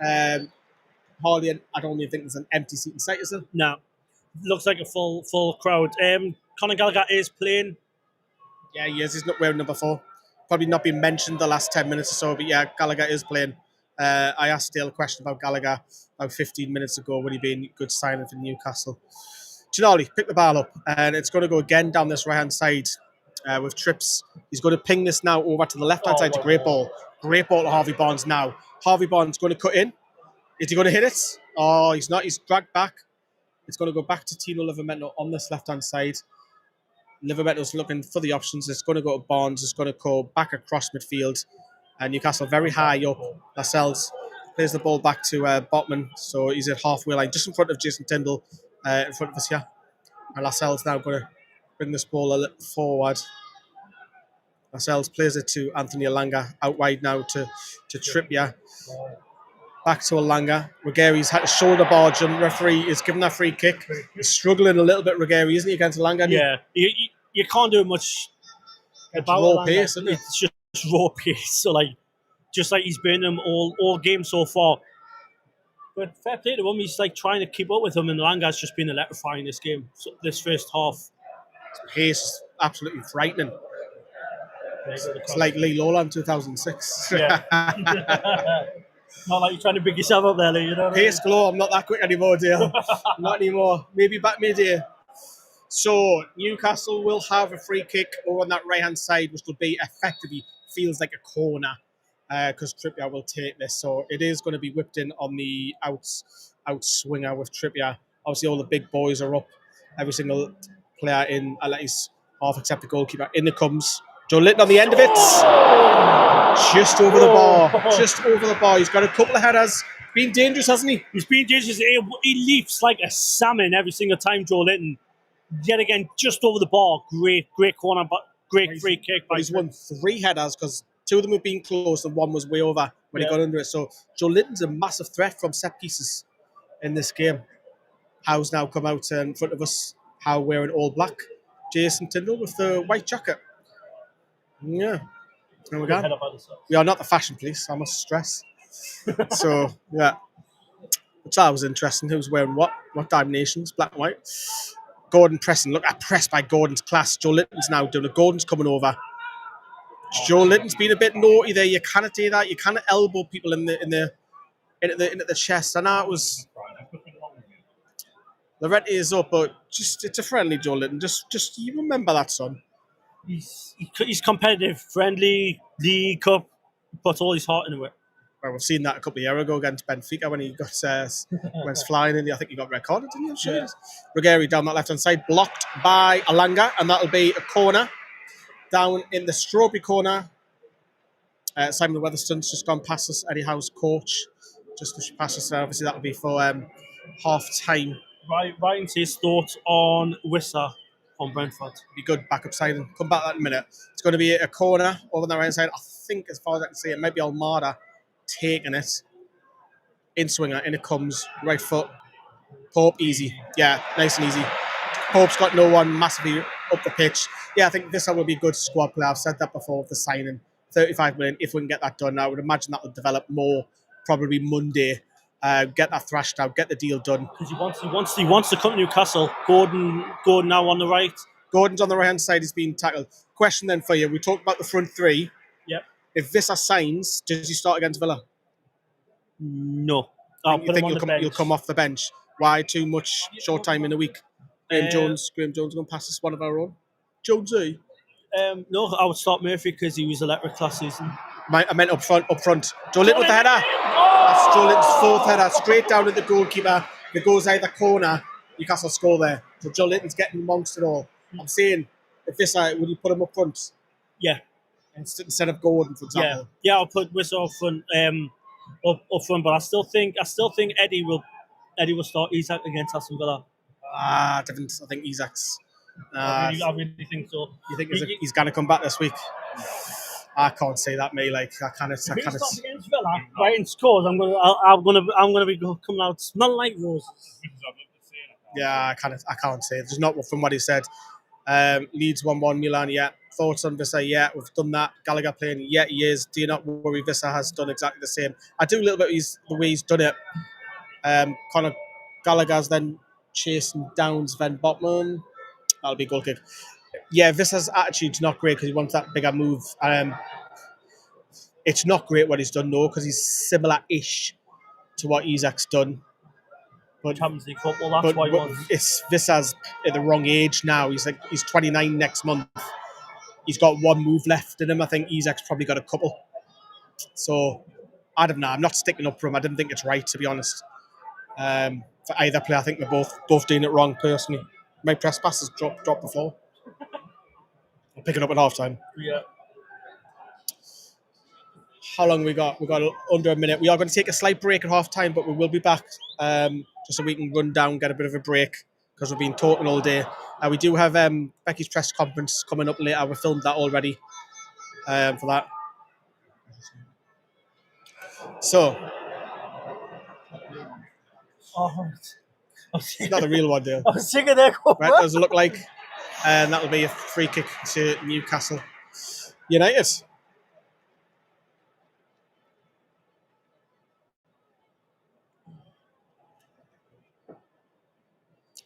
Hardly, I don't even think there's an empty seat in sight, is there? No. Looks like a full crowd. Conor Gallagher is playing. Yeah, he is. He's not wearing number 4. Probably not been mentioned the last 10 minutes or so, but yeah, Gallagher is playing. I asked Dale a question about Gallagher about 15 minutes ago. Would he be a good signing for Newcastle? Ginali, pick the ball up, and it's going to go again down this right-hand side with trips. He's going to ping this now over to the left-hand side to Great Ball. Great ball to Harvey Barnes now. Harvey Barnes going to cut in. Is he going to hit it? Oh, he's not. He's dragged back. It's going to go back to Tino Livramento on this left-hand side. Livermento's looking for the options. It's going to go to Barnes. It's going to go back across midfield. And Newcastle very high up. Lascelles plays the ball back to Botman. So he's at halfway line, just in front of Jason Tyndall, in front of us here. And Lascelles now going to bring this ball a little forward. Lascelles plays it to Anthony Alanga, out wide now to Trippier. Back to Alanga. Ruggieri's had a shoulder barge and referee is giving that free kick. He's struggling a little bit, Ruggieri, isn't he, against Alanga? Yeah, you can't do much about raw Alanga. pace, isn't it? It's just raw pace. So just like he's been him all game so far. But fair play to him, he's trying to keep up with him, and Alanga's just been electrifying this game, this first half. Pace is absolutely frightening. It's like Lee Lola in 2006. Yeah. Not like you're trying to big yourself up there, Lee, you know what Pace glow, I'm not that quick anymore, dear. Not anymore. Maybe back mid-year. So, Newcastle will have a free kick over on that right-hand side, which will be effectively, feels like a corner, because Trippier will take this. So, it is going to be whipped in on the outswinger with Trippier. Obviously, all the big boys are up. Every single player in Atleti's half except the goalkeeper. In it comes Joe Litton on the end of it. Just over the bar. Just over the bar. He's got a couple of headers. Been dangerous, hasn't he? He's been dangerous. He leaps like a salmon every single time, Joe Litton. Yet again, just over the bar. Great corner, but great free kick. But he's won 3 headers because 2 of them have been close and 1 was way over when he got under it. So Joe Litton's a massive threat from set pieces in this game. Howe's now come out in front of us. Howe wearing all black. Jason Tyndall with the white jacket. Yeah. There we go. We are not the fashion police, I must stress. So, yeah. Which that was interesting. Who's wearing what? What dominations? Black and white. Gordon pressing. Look at press by Gordon's class. Joe Litton's now doing it. Gordon's coming over. Joe Litton's been a bit naughty there. You cannot do that. You cannot elbow people into the chest. I know it was. Loretti is up, but just it's a friendly Joe Litton. Just you remember that, son. He's competitive, friendly, League Cup, puts all his heart into it. Well, we've seen that a couple of years ago against Benfica when he got went flying in. I think he got recorded, didn't he? I'm sure. Yeah. Ruggieri down that left-hand side, blocked by Alanga, and that'll be a corner. Down in the strawberry corner, Simon Weatherstone's just gone past us, Eddie Howe's coach. Just as she passes us, obviously that'll be for half-time. Ryan's his thoughts on Risa from Brentford. Be good backup side and come back that in a minute. It's going to be a corner over on the right side. I think, as far as I can see, it might be Almada taking it. In swinger, in it comes, right foot. Pope, easy. Yeah, nice and easy. Pope's got no one massively up the pitch. Yeah, I think this will be a good squad play. I've said that before with the signing. 35 million, if we can get that done. I would imagine that will develop more probably Monday. Get that thrashed out, get the deal done. Because he wants to come to Newcastle. Gordon now on the right. Gordon's on the right hand side. He's been tackled. Question then for you. We talked about the front 3. Yep. If Vissa signs, does he start against Villa? No. You think you'll come off the bench? Why? Too much short time in a week. Graham Jones going to pass us one of our own. Jonesy. No, I would start Murphy because he was electric last season. I meant up front. Joe Litton with the header. That's Joe Litton's 4th header, straight down at the goalkeeper. It goes either corner. Newcastle score there. So Joe Litton's getting amongst it all. I'm saying, if this would you put him up front? Yeah. Instead of Gordon, for example. Yeah, I'll put Whistle up front. Up front, but I still think Eddie will start Isak against Aston Villa. Different. I think Isak's. I really think so. You think he's going to come back this week? I can't say that, mate. Like I kind of. Against Villa, right, and scores. I'm gonna be coming out smelling like roses. Yeah, I can't say. There's not from what he said. Leeds 1-1, Milan. Yeah. Thoughts on Vissa? Yeah, we've done that. Gallagher playing? Yeah, he is. Do you not worry? Vissa has done exactly the same. I do a little bit. The way he's done it. Conor Gallagher's then chasing down Sven Botman. That'll be a goal kick. Yeah, Vissa's attitude's not great because he wants that bigger move. It's not great what he's done, though, because he's similar-ish to what Isak's done. But Champions League football, that's why he wants. It's Vissa's at the wrong age now. He's 29 next month. He's got one move left in him. I think Isak's probably got a couple. So I don't know. I'm not sticking up for him. I didn't think it's right, to be honest. For either player, I think they're both doing it wrong. Personally, my press passes dropped before. I'll pick it up at half time. Yeah. How long we got? We got under a minute. We are going to take a slight break at half time, but we will be back just so we can run down, get a bit of a break because we've been talking all day. We do have Becky's press conference coming up later. We filmed that already for that. So, it's not the real one, Dale. I was thinking that. Right, does it look like? And that'll be a free kick to Newcastle United.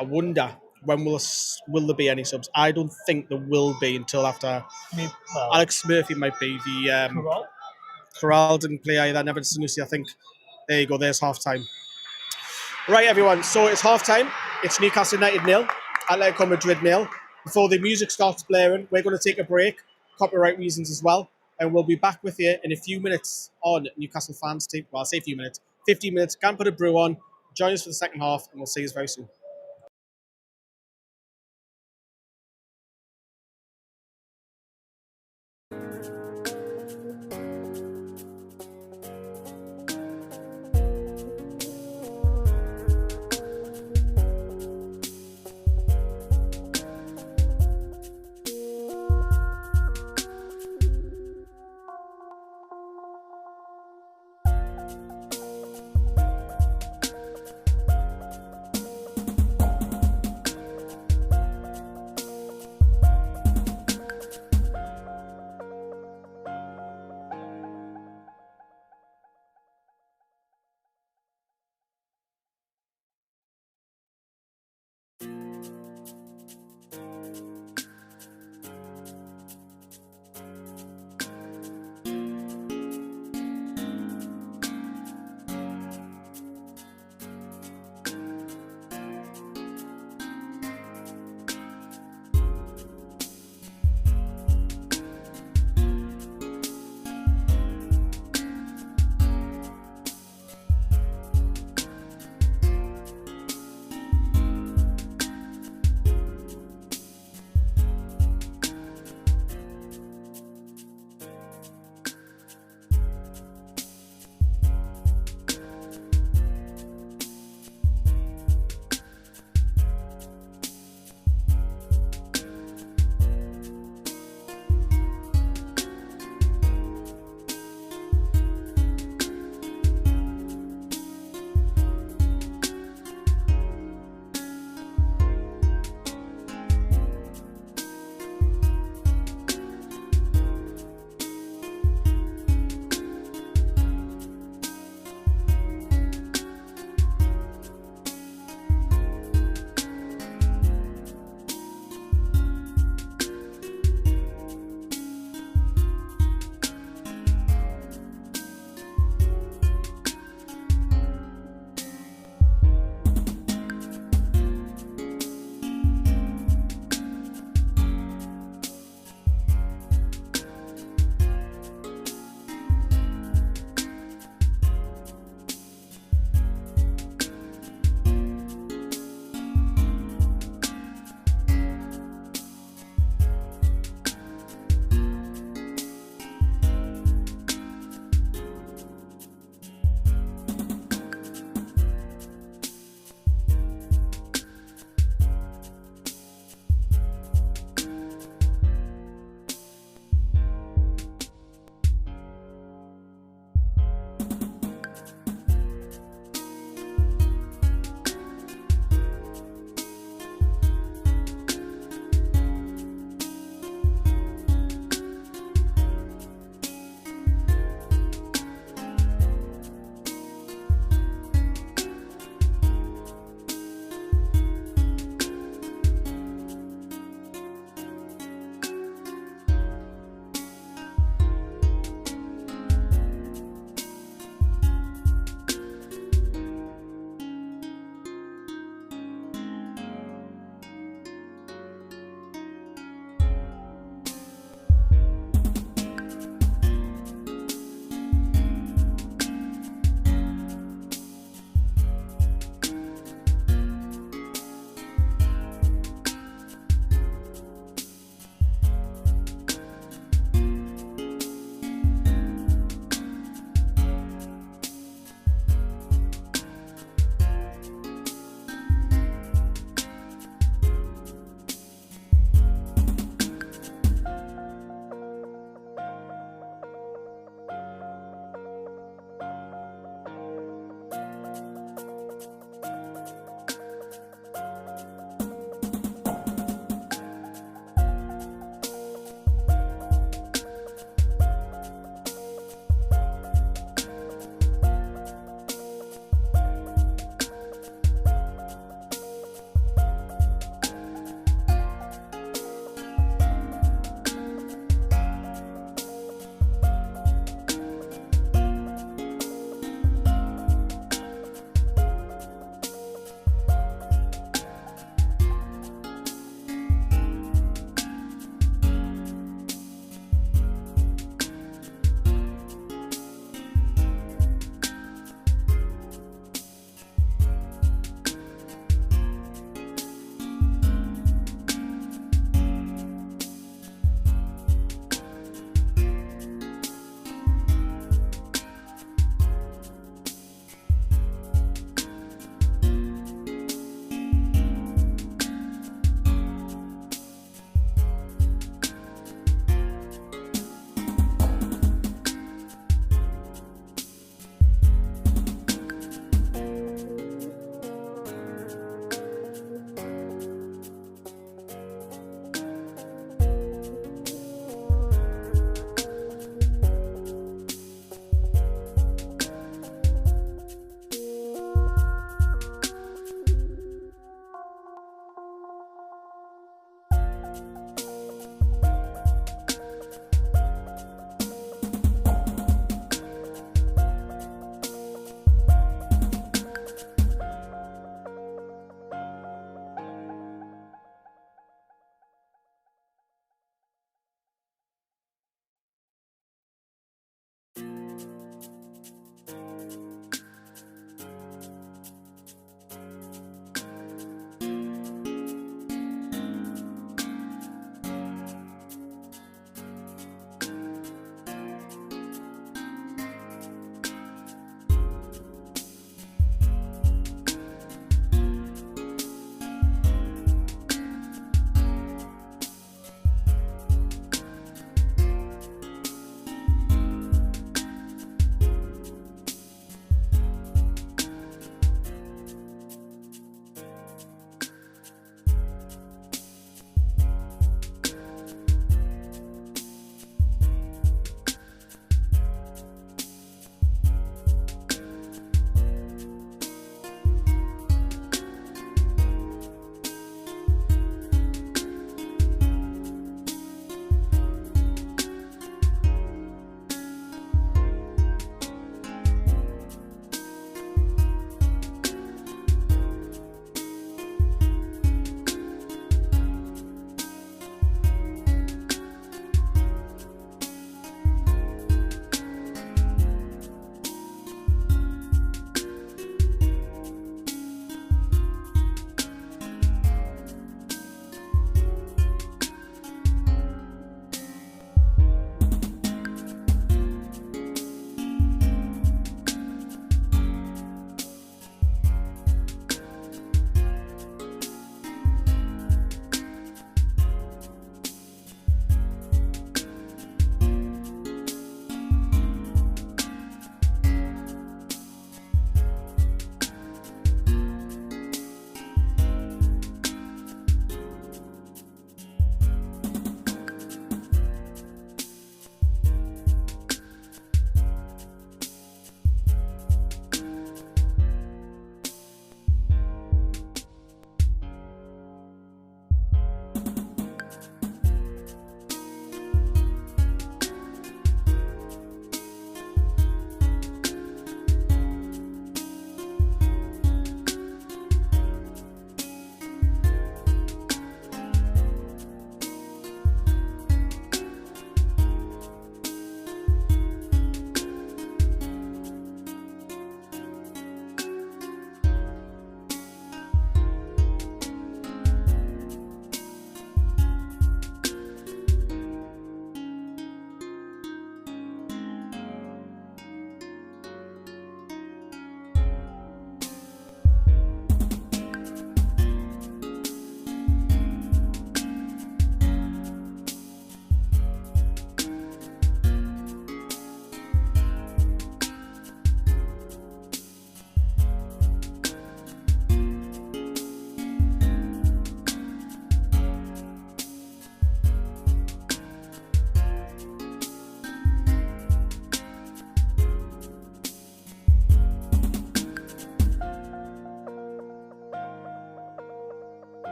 I wonder when will there be any subs? I don't think there will be until after. Alex Murphy might be the. Corral didn't play either. Never Sanusi, I think. There you go. There's half time. Right, everyone. So it's half time. It's Newcastle United 0, Atletico Madrid 0. Before the music starts blaring, we're going to take a break, copyright reasons as well, and we'll be back with you in a few minutes on Newcastle Fans Team. Well, I'll say a few minutes. 15 minutes. Can put a brew on. Join us for the second half, and we'll see you very soon.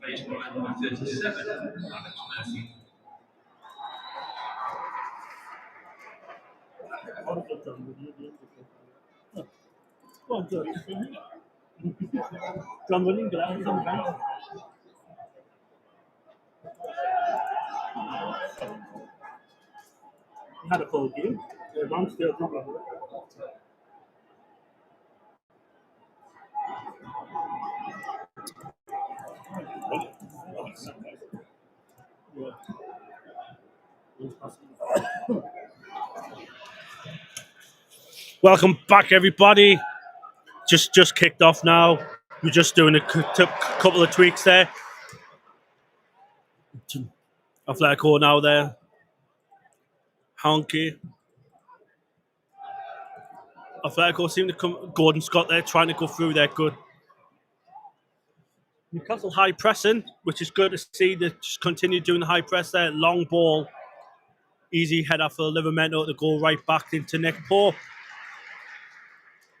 Had a full game. Man still not Welcome back, everybody. Just kicked off now. We're just doing a couple of tweaks there. Atletico now there. Honky. Atletico seem to come. Gordon Scott there trying to go through there. Good. Newcastle high pressing, which is good to see. They just continue doing the high press there. Long ball. Easy header for Livramento to go right back into Nick Pope.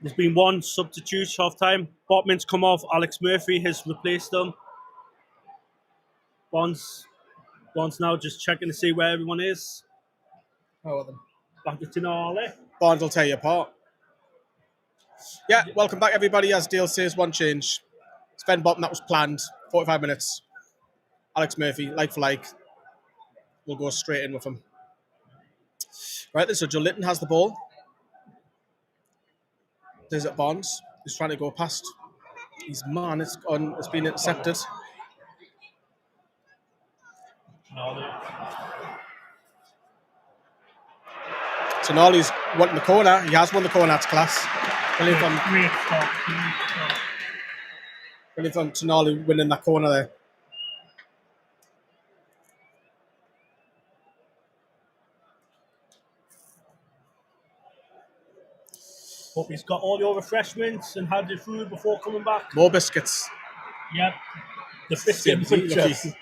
There's been one substitute half time. Botman's come off. Alex Murphy has replaced them. Bonds now just checking to see where everyone is. How are them? Back to Tinale. Bonds will tear you apart. Yeah, welcome back, everybody. As Dale says, one change. Sven Bottom, that was planned. 45 minutes. Alex Murphy, like for like. We'll go straight in with him. Right, so Joe Litton has the ball. There's it Bonds. He's trying to go past. He's man, it's been intercepted. So Nolly's wanting the corner. He has won the corner. That's class. Brilliant from Tonali winning that corner there. Hope he's got all your refreshments and had your food before coming back. More biscuits. Yep. The biscuit.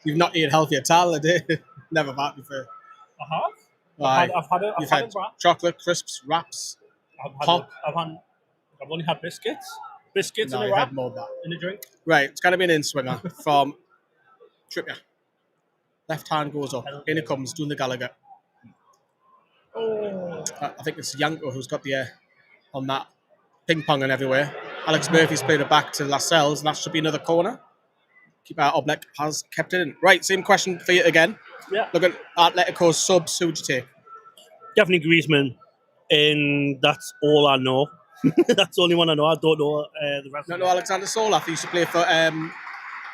You've not eaten healthy at all, have you? Never that before. I have. I've had a wrap. Chocolate, crisps, wraps, pop. I've only had biscuits. Biscuits No, and a you wrap. had more of that. In a drink. Right, it's going to be an in-swinger from Trippier. Left hand goes up. In it comes, doing the Gallagher. Oh. I think it's Yanko who's got the air on that. Ping-ponging everywhere. Alex Murphy's played it back to Lascelles, and that should be another corner. Keeper Oblak has kept it in. Right, same question for you again. Yeah. Look at Atletico's subs. Who would you take? Definitely Griezmann. And that's all I know. That's the only one I know. I don't know the rest No, of no, Alexander Solaf. He used to play for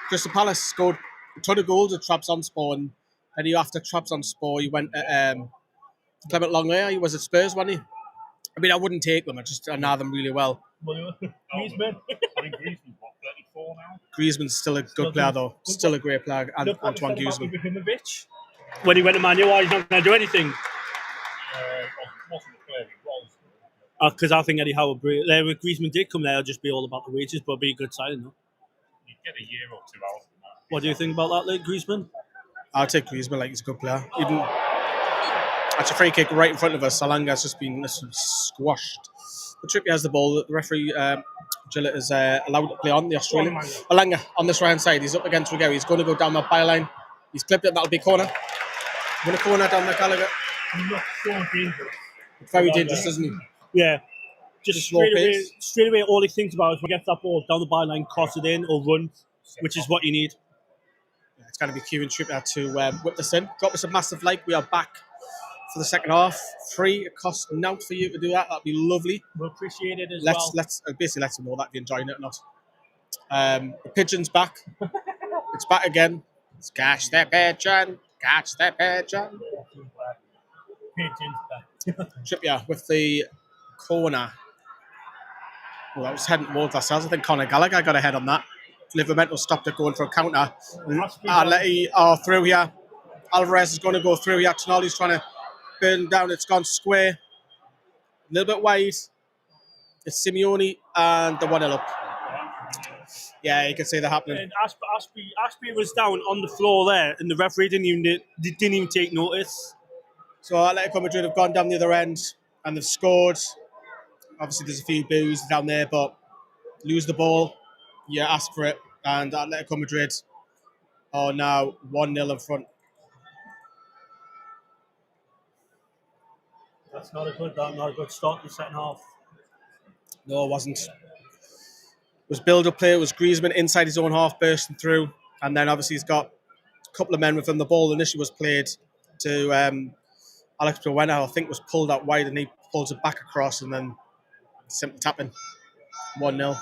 Crystal Palace. Scored a ton of goals at Trabzonspor, and then after Trabzonspor, he went at Clement Longley. He was at Spurs, wasn't he? I mean, I wouldn't take them. I know them really well. Griezmann. I think Griezmann's what, 34 now? Griezmann's still a good player, though. Still a great player. And Look what Antoine he said about Griezmann. Ibrahimovic. When he went to Mannion, why he's not going to do anything? Wasn't the player he was. Because I think Eddie Howard, if Griezmann did come there, it'd just be all about the wages, but it'd be a good signing, though. You get a year or two out of that. What do you think about that, like Griezmann? I'll take Griezmann like he's a good player. Even that's a free kick right in front of us. Salanga's just been squashed. The Trippier has the ball. The referee, Gillett, is allowed to play on the Australian. Alanga on this right hand side. He's up against Rigeri. He's going to go down that byline. He's clipped it. That'll be corner. Win a corner down the Gallagher. He's not so dangerous. Very dangerous, isn't he? Yeah. Just straight away, all he thinks about is when he gets that ball down the byline, cross it in or run, which is what you need. Yeah, it's going to be Kieran Trippier to whip this in. Drop us a massive like. We are back for the second half. Free. It costs now for you to do that. That'd be lovely. We'll appreciate it as Let's well. basically let them know that if you're enjoying it or not. The pigeon's back. It's back again. It's catch the pigeon. Catch the pigeon. Trippier with the corner. Well, that was heading towards ourselves. I think Conor Gallagher got ahead on that. Livramento stopped it going for a counter. Through here. Alvarez is going to go through here. Tonali's trying to burn down. It's gone square. A little bit wide. It's Simeone and the 1-0 up. Yeah, you can see that happening. And Ashby was down on the floor there, and the referee didn't even take notice. So Atletico Madrid have gone down the other end and they've scored. Obviously, there's a few boos down there, but lose the ball, you ask for it. And Atletico Madrid Oh, now 1-0 in front. That's not a good start to the second half. No, it wasn't. It was build-up play. It was Griezmann inside his own half bursting through. And then obviously he's got a couple of men with him. The ball initially was played to Alex Buena, I think was pulled out wide and he pulls it back across and then simple tapping. 1-0.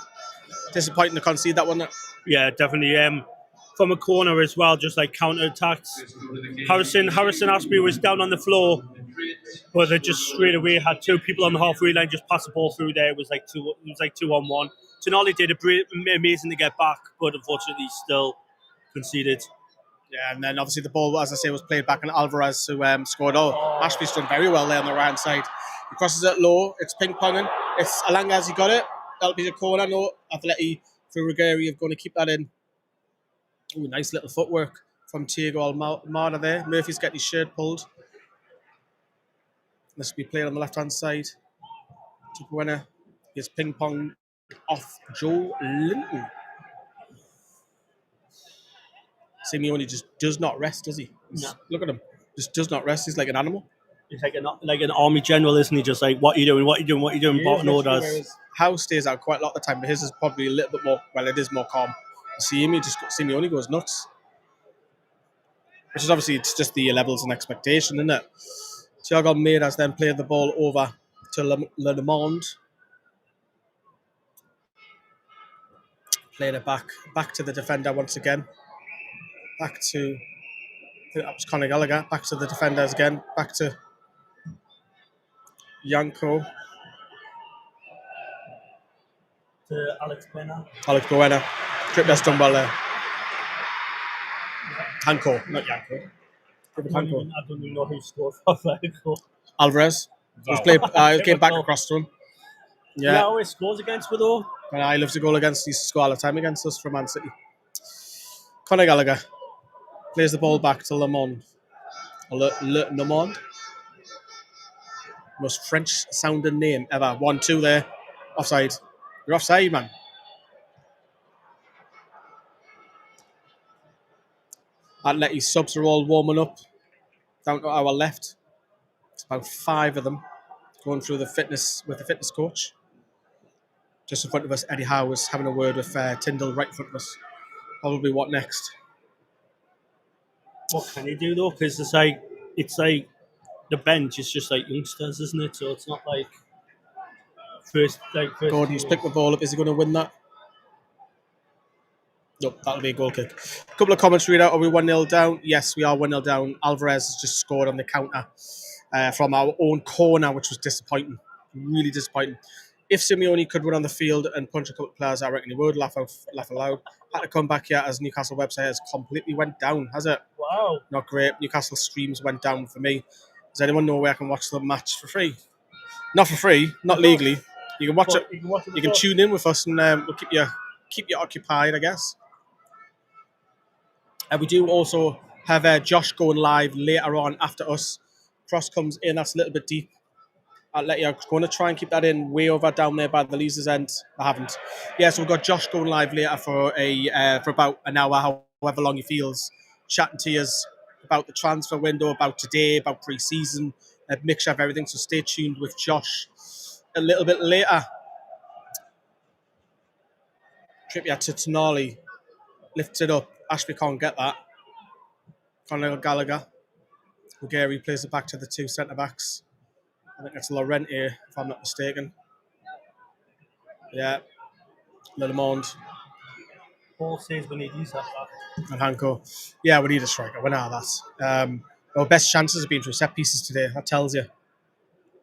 Disappointing to concede that one. Yeah, definitely. From a corner as well, just like counter attacks. Harrison Ashby was down on the floor, but they just straight away had two people on the halfway line just pass the ball through there. It was like 2-on-1. Tonali did amazing to get back, but unfortunately still conceded. Yeah, and then obviously the ball, as I say, was played back on Alvarez, who scored. Ashby's done very well there on the right hand side. He crosses it low. It's ping-ponging. It's Alanga, has he got it? That'll be the corner. No, Atleti for Ruggieri are going to keep that in. Ooh, nice little footwork from Thiago Almada there. Murphy's getting his shirt pulled. This will be played on the left-hand side. To Buena. Here's ping-pong off Joe Linton. Simeone just does not rest, does he? No. Look at him. Just does not rest. He's like an animal. He's like an army general, isn't he? Just like, what are you doing? What are you doing? What are you doing? Barking orders. His house stays out quite a lot of the time, but his is probably a little bit more, well, it is more calm. Simeone goes nuts. Which is obviously, it's just the levels and expectation, isn't it? Thiago Almeida's then played the ball over to Le Monde. Played it back to the defender once again. Back to, I think that was Conor Gallagher. Back to the defenders again. Back to Yanko. To Alex Buena. Trippier's done well there. Hanko, not Yanko. I don't even know who scored for Atletico. Alvarez. He came back across to him. Yeah. He always scores against me though. And he loves to goal against. He used to score all the time against us from Man City. Conor Gallagher plays the ball back to Le Monde. Le Monde. Most French sounding name ever. 1-2 there. Offside. You're offside, man. Atleti subs are all warming up down to our left. It's about 5 of them going through the fitness with the fitness coach. Just in front of us, Eddie Howe was having a word with Tyndall right in front of us. Probably what next? What can he do though? Because it's like the bench is just like youngsters, isn't it? So it's not like first. Gordon's picked the ball up. Is he going to win that? Nope, that'll be a goal kick. A couple of comments read out. Are we 1-0 down? Yes, we are 1-0 down. Alvarez has just scored on the counter from our own corner, which was disappointing. Really disappointing. If Simeone could run on the field and punch a couple of players, I reckon he would laugh aloud. Had to come back here as Newcastle website has completely went down, has it? Wow. Not great. Newcastle streams went down for me. Does anyone know where I can watch the match for free? Not for free, not legally. You can watch it. You can tune in with us and we'll keep you occupied, I guess. We do also have Josh going live later on after us. Cross comes in, that's a little bit deep. I'm going to try and keep that in way over down there by the Leazer's end. I haven't. Yeah, so we've got Josh going live later for about an hour, however long he feels, chatting to us about the transfer window, about today, about pre-season, a mixture of everything. So stay tuned with Josh a little bit later. Trippier to Tonali. Lifts it up. Ashby can't get that. Conor Gallagher. Ruggieri plays it back to the 2 centre-backs. I think it's Laurenti, if I'm not mistaken. Yeah. Le Monde. Paul says we need you back. And Hanko. Yeah, we need a striker. We know that. Our best chances have been through set pieces today. That tells you.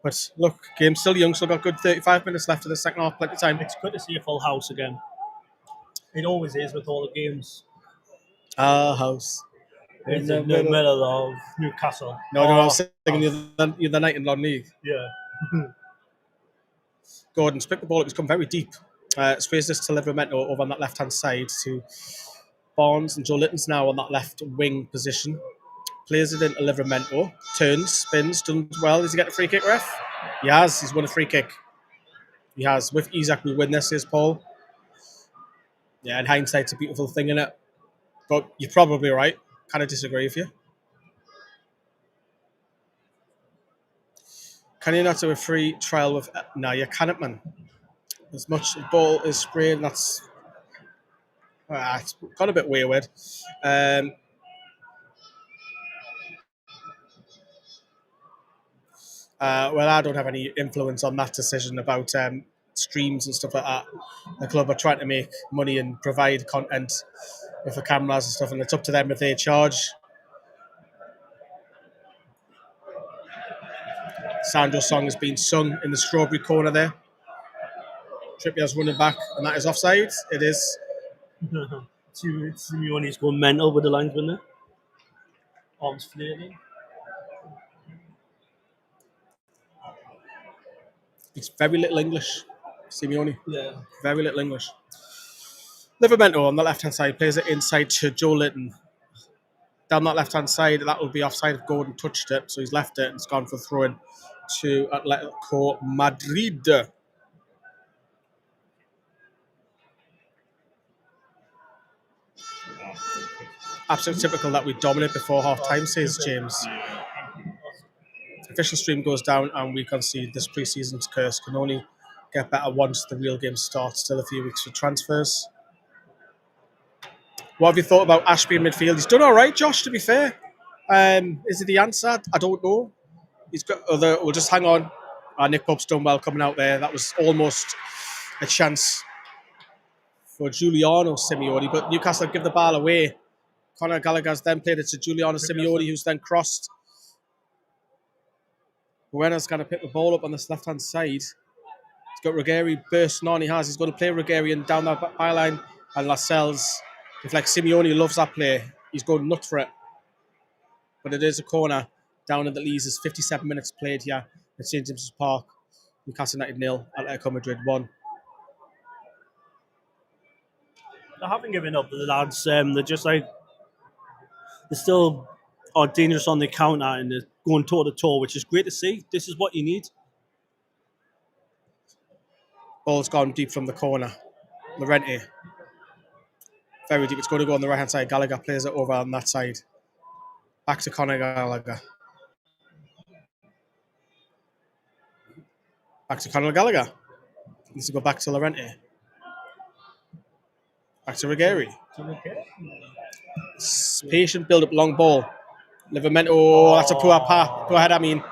But look, game's still young, so we've got good 35 minutes left of the second half. Plenty of time. It's good to see a full house again. It always is with all the games. Our house. In the middle of Newcastle. No, I was thinking the other night in London League. Yeah. Gordon's picked the ball up. He's come very deep. Sprays this to Livramento over on that left-hand side to Barnes, and Joe Litton's now on that left wing position. Plays it into Livramento. Turns, spins, done well. Does he get a free kick, ref? He has. He's won a free kick. He has. With Isaac, we win this, says Paul. Yeah, in hindsight, it's a beautiful thing, isn't it? But you're probably right. Kind of disagree with you. Can you not do a free trial with... No, you cannot, man. As much as ball is sprayed, that's... it's got a bit wayward. Well, I don't have any influence on that decision about streams and stuff like that. The club are trying to make money and provide content with the cameras and stuff, and it's up to them if they charge. Sandro's song has been sung in the strawberry corner there. Trippier's running back, and that is offside. It is. Simeone's going mental with the linesman there. Arms flailing. It's very little English, Simeone. Yeah. Very little English. Livramento on the left-hand side plays it inside to Joe Litton. Down that left-hand side, that will be offside if Gordon touched it, so he's left it and it's gone for throw-in to Atletico Madrid. Absolutely typical that we dominate before half-time, says James. Official stream goes down and we concede. This pre-season's curse can only get better once the real game starts. Still a few weeks for transfers. What have you thought about Ashby in midfield? He's done all right, Josh, to be fair. Is it the answer? I don't know. He's got other... We'll just hang on. Nick Pope's done well coming out there. That was almost a chance for Giuliano Simeone, but Newcastle give the ball away. Conor Gallagher's then played it to Giuliano Simeone, who's then crossed. Buena's going to pick the ball up on this left-hand side. He's got Ruggieri bursting on. He's going to play Ruggieri and down that byline. And Lascelles, if like Simeone loves that play, he's going nuts for it. But it is a corner down in the Lees. There's 57 minutes played here at St James's Park. Newcastle United 0, Atletico Madrid 1. They haven't given up, the lads. They're just like... They're still dangerous on the counter and they're going toe-to-toe, which is great to see. This is what you need. Ball's gone deep from the corner. Llorente. Very deep. It's going to go on the right-hand side. Gallagher plays it over on that side. Back to Conor Gallagher. Back to Conor Gallagher. Needs to go back to Llorente. Back to Ruggieri. Patient build-up, long ball. Livramento, that's a poor pass. Go ahead, I mean.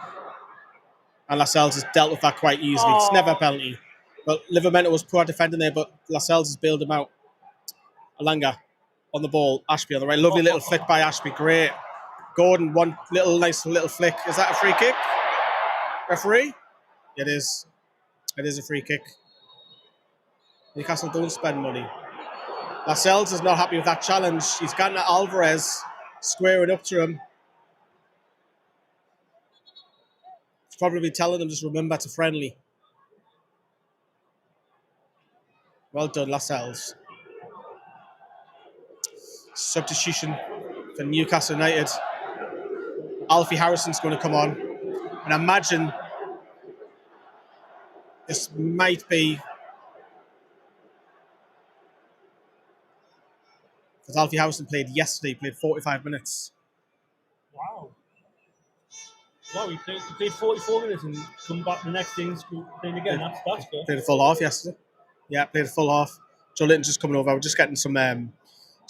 And Lascelles has dealt with that quite easily. It's never a penalty. But Livramento was poor defending there, but Lascelles has bailed him out. Alanga on the ball. Ashby on the right. Lovely little flick by Ashby. Great. Gordon, one nice little flick. Is that a free kick? Referee? It is. It is a free kick. Newcastle don't spend money. Lascelles is not happy with that challenge. He's gotten at Alvarez, squaring up to him. He's probably telling him, just remember to friendly. Well done, Lascelles. Substitution for Newcastle United. Alfie Harrison's going to come on. And imagine this might be... Because Alfie Harrison played yesterday, played 45 minutes. Wow. Wow, he played 44 minutes and come back the next thing playing again. That's good. Played a full half yesterday. Yeah, played a full half. Joe Litton's just coming over. We're just getting some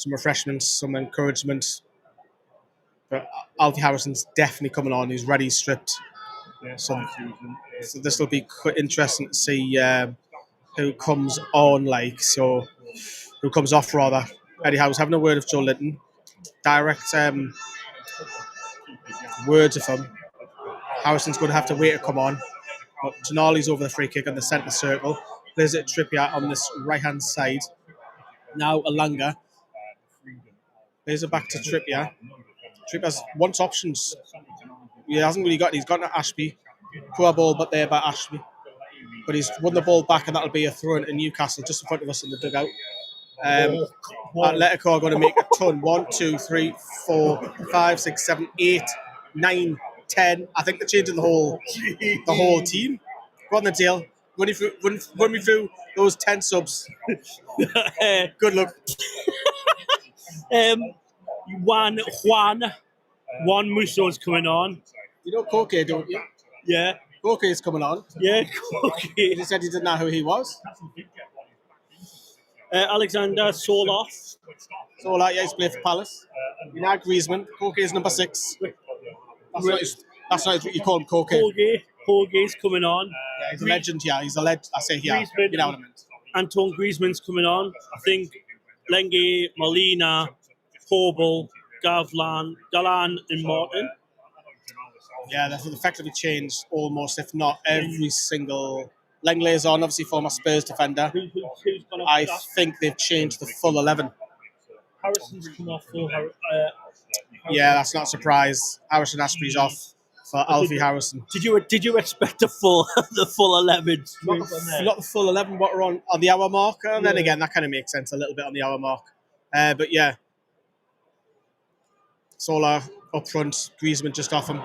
refreshments, some encouragement. But Alfie Harrison's definitely coming on. He's ready, stripped. Yeah, So this will be quite interesting to see who comes on, who comes off rather. Eddie Howe's having a word with Joe Litton. Direct words of him. Harrison's going to have to wait to come on. But Tonali's over the free kick on the centre circle. Plays it Trippier on this right-hand side. Now Alanga. Plays it back to Trippier. Trippier's wants options. He hasn't really got. He's got to Ashby. Poor ball, but there by Ashby. But he's won the ball back, and that'll be a throw in Newcastle just in front of us in the dugout. Atletico are going to make a ton. 1, 2, 3, 4, 5, 6, 7, 8, 9, 10. I think they're changing the whole team. Go on the deal. Run me through those 10 subs. Good luck. Juan Musso's coming on. You know Koke, don't you? Yeah, Koke is coming on. yeah. Okay. He said he didn't know who he was. Alexander Soloff. So like, yeah, he's played for Palace. You know Griezmann. Koke is number 6. That's not his, you call him Koke. Jorge's coming on. Yeah, he's a legend. Yeah, he's a legend. I say here. Griezmann. You know what I mean. Antoine Griezmann's coming on. I think Lengi, Molina, Pobel, Galan, and Martin. Yeah, they've effectively changed almost, if not every single. Lenglet's on, obviously former Spurs defender. Who's gone off I that? think they've changed the full 11. Harrison's come off for Yeah, that's not a surprise. Harrison Asprey's off for Alfie Harrison. Did you expect the full 11? Not the full 11, what we're on the hour marker. And then again, that kind of makes sense a little bit on the hour mark. But yeah, Sola up front, Griezmann just off him.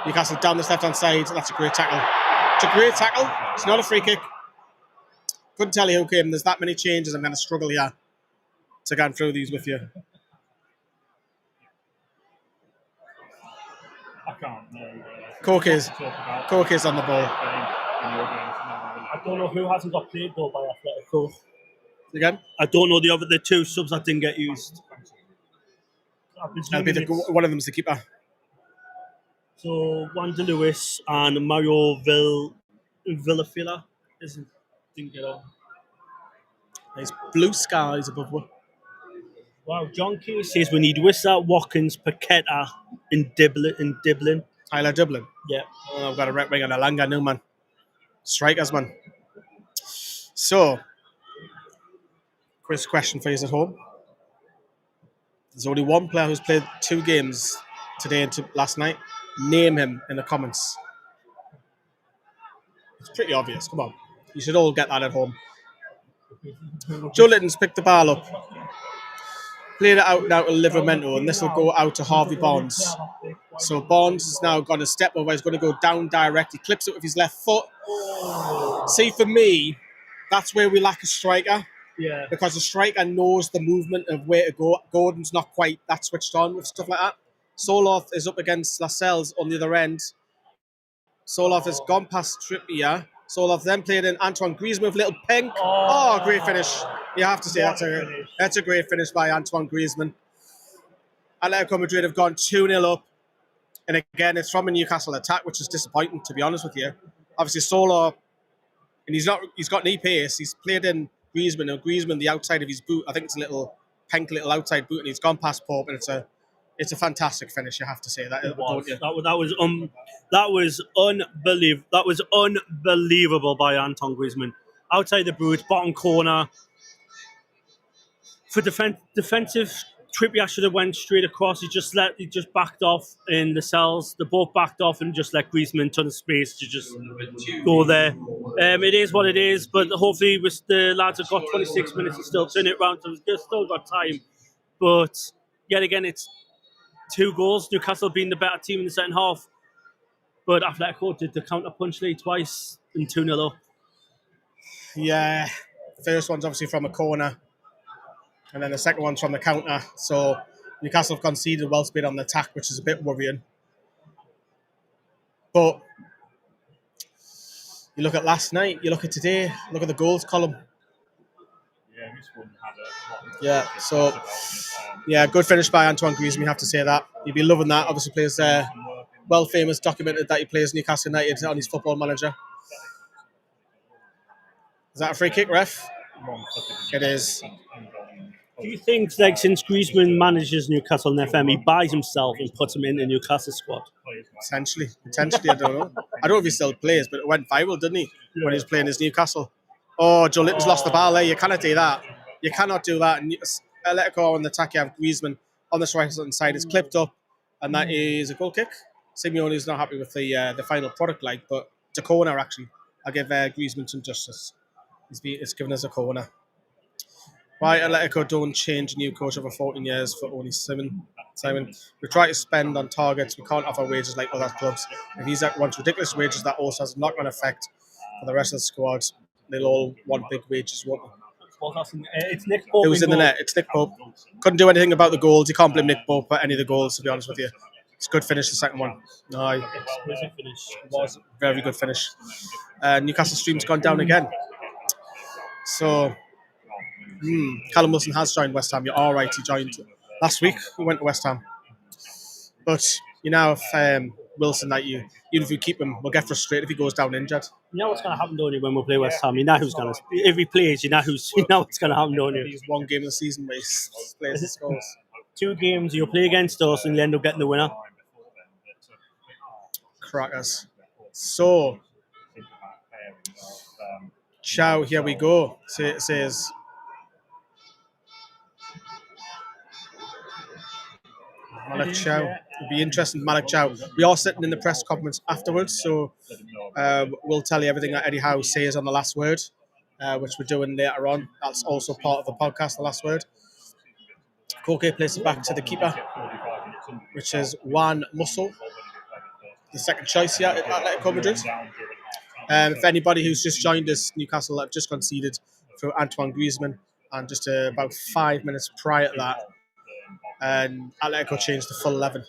Newcastle down this left-hand side. That's a great tackle. It's a great tackle. It's not a free kick. Couldn't tell you who came. There's that many changes. I'm going to struggle here to go through these with you. I can't know. Koke's on the ball. I don't know who hasn't got played though by Atletico. Again? I don't know the two subs that didn't get used. That'll be one of them's the keeper. So Wanda Lewis and Mario Villafila didn't get on. There's blue skies above one. Wow, John Key says we need Wissa, Watkins, Paqueta, and Diblin. Tyler Dublin. Yeah. Oh, I've got a red ring and a Langa new man. Strikers, man. So, quiz question for you at home. There's only one player who's played 2 games today and last night. Name him in the comments. It's pretty obvious. Come on. You should all get that at home. Joe Litton's picked the ball up. Played it out now to Livramento, and this will go out to Harvey Barnes. So Barnes has now got a step over. He's going to go down direct. He clips it with his left foot. See, for me, that's where we lack a striker. Yeah. Because the striker knows the movement of where to go. Gordon's not quite that switched on with stuff like that. Soloff is up against Lascelles on the other end. Soloff has gone past Trippier. Soloff then played in Antoine Griezmann with a little pink. Oh, great finish. You have to say that's a great finish by Antoine Griezmann. Atletico Madrid have gone 2-0 up. And again, it's from a Newcastle attack, which is disappointing, to be honest with you. Obviously, Soloff, and he's got knee pace. He's played in Griezmann, and Griezmann, the outside of his boot, I think it's a little pink little outside boot, and he's gone past Pope, and it's a fantastic finish, you have to say that. That was unbelievable. That was unbelievable by Antoine Griezmann. Outside the boot, bottom corner. For defensive, Trippier should have went straight across. He just backed off in the cells. They both backed off and just let Griezmann ton of space to just go there. It is what it is, but hopefully with the lads have got 26 minutes to still turn it around, so they've still got time. But yet again, it's 2 goals. Newcastle being the better team in the second half. But Atletico did the counter punch lead twice and 2-0 up. Yeah, first one's obviously from a corner, and then the second one's from the counter. So Newcastle have conceded well speed on the attack, which is a bit worrying. But you look at last night, you look at today, look at the goals column. Yeah, this one had a Yeah, so yeah, good finish by Antoine Griezmann, you have to say that. You'd be loving that. Obviously plays well famous, documented that he plays Newcastle United on his Football Manager. Is that a free kick, ref? It is. Do you think, like, since Griezmann manages Newcastle in FM, he buys himself and puts him in the Newcastle squad? Potentially, I don't know. I don't know if he still plays, but it went viral, didn't he, when he was playing his Newcastle? Oh, Joe Litton's lost the ball there. You cannot do that. You cannot do that. And Atletico on the attack, you have Griezmann on the right-hand side. It's clipped up, and that is a goal kick. Simeone's not happy with the final product, but it's a corner, actually. I'll give Griezmann some justice. It's given us a corner. Why Atletico don't change a new coach over 14 years for only Simon? We try to spend on targets. We can't offer wages like other clubs. If he's wants ridiculous wages, that also has a knock-on effect for the rest of the squad. They'll all want big wages, won't they? It's Nick Pope. It was in the net. It's Nick Pope. Couldn't do anything about the goals. You can't blame Nick Pope for any of the goals, to be honest with you. It's a good finish, the second one. No, Exquisite finish. it was a very good finish. Newcastle stream's gone down again. So, Callum Wilson has joined West Ham. You're all right. He joined last week. We went to West Ham. But you know, if Wilson, like you, even if you keep him, we'll get frustrated if he goes down injured. You know what's going to happen, don't you, when we play West Ham? You know who's going to... If he plays, you know what's going to happen, don't you? He's one game of the season where he plays and scores. 2 games, you'll play against us and you end up getting the winner. Crackers. So, Chow, here we go. It says... Malik Chow. It'll be interesting, Malik Chow. We are sitting in the press conference afterwards, so we'll tell you everything that Eddie Howe says on the last word, which we're doing later on. That's also part of the podcast, the last word. Koke plays it back to the keeper, which is Juan Musso, the second choice here at Atletico Madrid. If anybody who's just joined us, Newcastle have just conceded through Antoine Griezmann, and just about 5 minutes prior to that, and Atletico changed the full 11.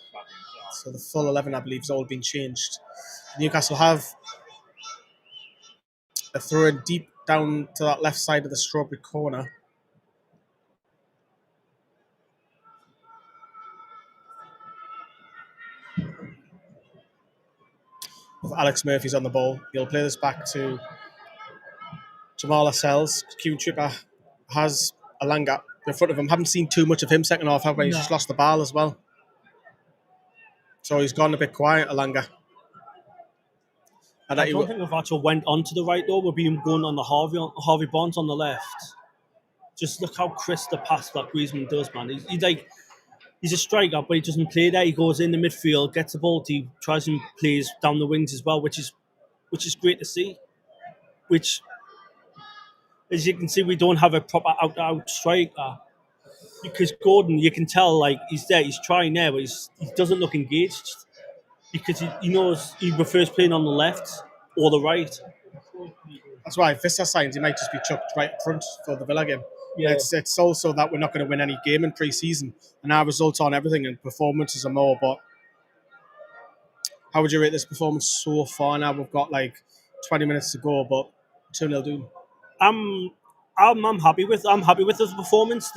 So the full 11, I believe, has all been changed. Newcastle have a throw in deep down to that left side of the strawberry corner. With Alex Murphy's on the ball. He'll play this back to Jamal Lascelles. Q Tripper has Alanga in front of him. Haven't seen too much of him second half, have we? He's just lost the ball as well. So he's gone a bit quiet, Alanga. I don't think we've actually went onto the right, though. We've been going on the Harvey Barnes on the left. Just look how crisp the pass that Griezmann does, man. He's a striker, but he doesn't play there. He goes in the midfield, gets the ball, he tries and plays down the wings as well, which is great to see. Which, as you can see, we don't have a proper out-to-out striker. Because Gordon, you can tell, like, he's there, he's trying there, but he doesn't look engaged. Because he knows he prefers playing on the left or the right. That's why if Vista signs, he might just be chucked right up front for the Villa game. Yeah. It's also that we're not going to win any game in pre-season, and our results on everything and performances are more. But how would you rate this performance so far? Now we've got like 20 minutes to go, but 2-0 down. I'm happy with this performance.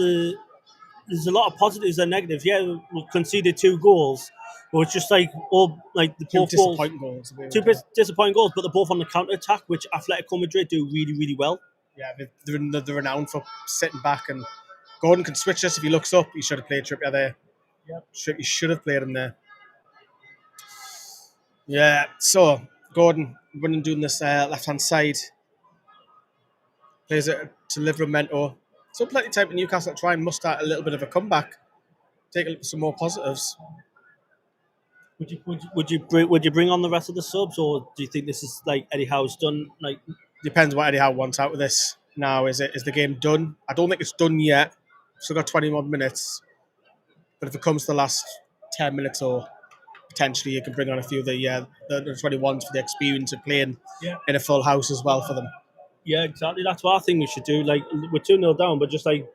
There's a lot of positives and negatives. Yeah, we conceded 2 goals, but it's just like the Two both disappointing goals. Two disappointing goals, but they're both on the counter attack, which Atletico Madrid do really, really well. Yeah, they're renowned for sitting back, and Gordon can switch us if he looks up. He should have played Trippier there. Yep. He should have played him there. Yeah, so Gordon running doing this left-hand side. Plays it to Livramento. So plenty of time for Newcastle to try and muster a little bit of a comeback. Take some more positives. Would you bring on the rest of the subs, or do you think this is like Eddie Howe's done? Like, depends what Eddie Howe wants out of this. Now, is the game done? I don't think it's done yet. Still got 20 more minutes. But if it comes to the last 10 minutes, or potentially you can bring on a few of the 21s for the experience of playing in a full house as well for them. Yeah, exactly. That's what I think we should do. Like, we're 2-0 down, but just like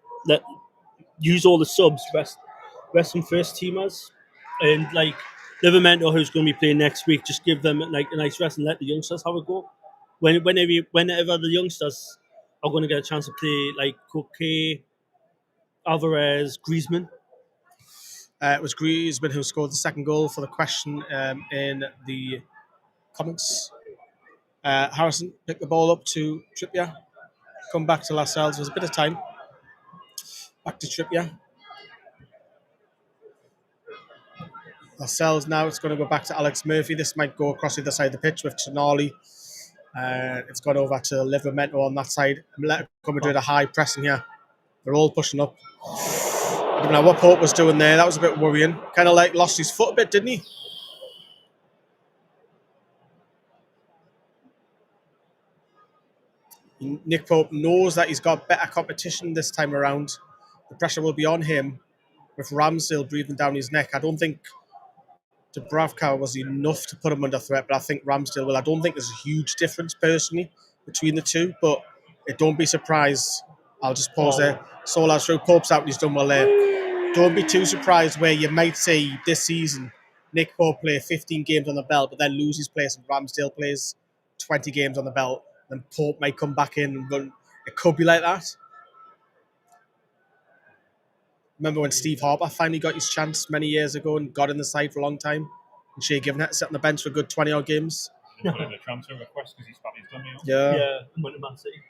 use all the subs, rest some first teamers, and like Livramento, who's going to be playing next week, just give them like a nice rest and let the youngsters have a go. Whenever the youngsters are going to get a chance to play, like Koke, Alvarez, Griezmann. It was Griezmann who scored the second goal for the question in the comments. Harrison picked the ball up to Trippier. Come back to Lascelles. There's a bit of time. Back to Trippier. Lascelles now. It's going to go back to Alex Murphy. This might go across the other side of the pitch with Tonali. It's gone over to Livramento on that side. Atletico Madrid are high pressing here. They're all pushing up. I don't know what Pope was doing there. That was a bit worrying. Kind of like lost his foot a bit, didn't he? Nick Pope knows that he's got better competition this time around. The pressure will be on him with Ramsdale breathing down his neck. I don't think Dubravka was enough to put him under threat, but I think Ramsdale will. I don't think there's a huge difference personally between the two, but don't be surprised I'll just pause there. Sola's through, Pope's out, and he's done well there. Don't be too surprised where you might see this season Nick Pope play 15 games on the belt, but then lose his place and Ramsdale plays 20 games on the belt. Then Pope might come back in and run. It could be like that. Remember when Steve Harper finally got his chance many years ago and got in the side for a long time? And Shea Given had to sit on the bench for a good 20 odd games. Put in the transfer request because he's done it. Yeah. Went to Man City.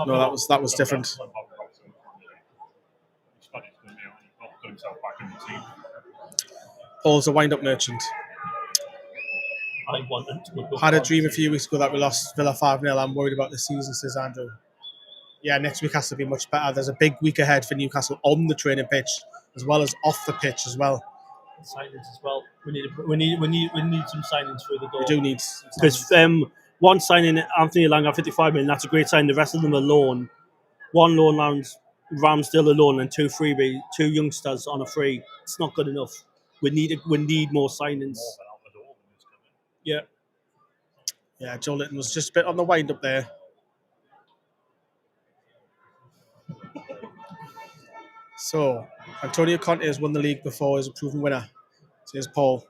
No, that was different. Paul's a wind-up merchant. I wanted to go. Had a dream a few weeks ago that we lost Villa 5-0. I'm worried about this season, says Andrew. Yeah, next week has to be much better. There's a big week ahead for Newcastle on the training pitch as well as off the pitch as well. Signings as well. We need some signings through the door. We do need, because one signing, Anthony Langa, 55 million. That's a great sign. The rest of them are loan. One loan lounge, Ramsdale alone, and two freebie, two youngsters on a free. It's not good enough. We need more signings. Yeah. Yeah, Joe Litton was just a bit on the wind up there. So, Antonio Conte has won the league before. He's a proven winner. Says Paul.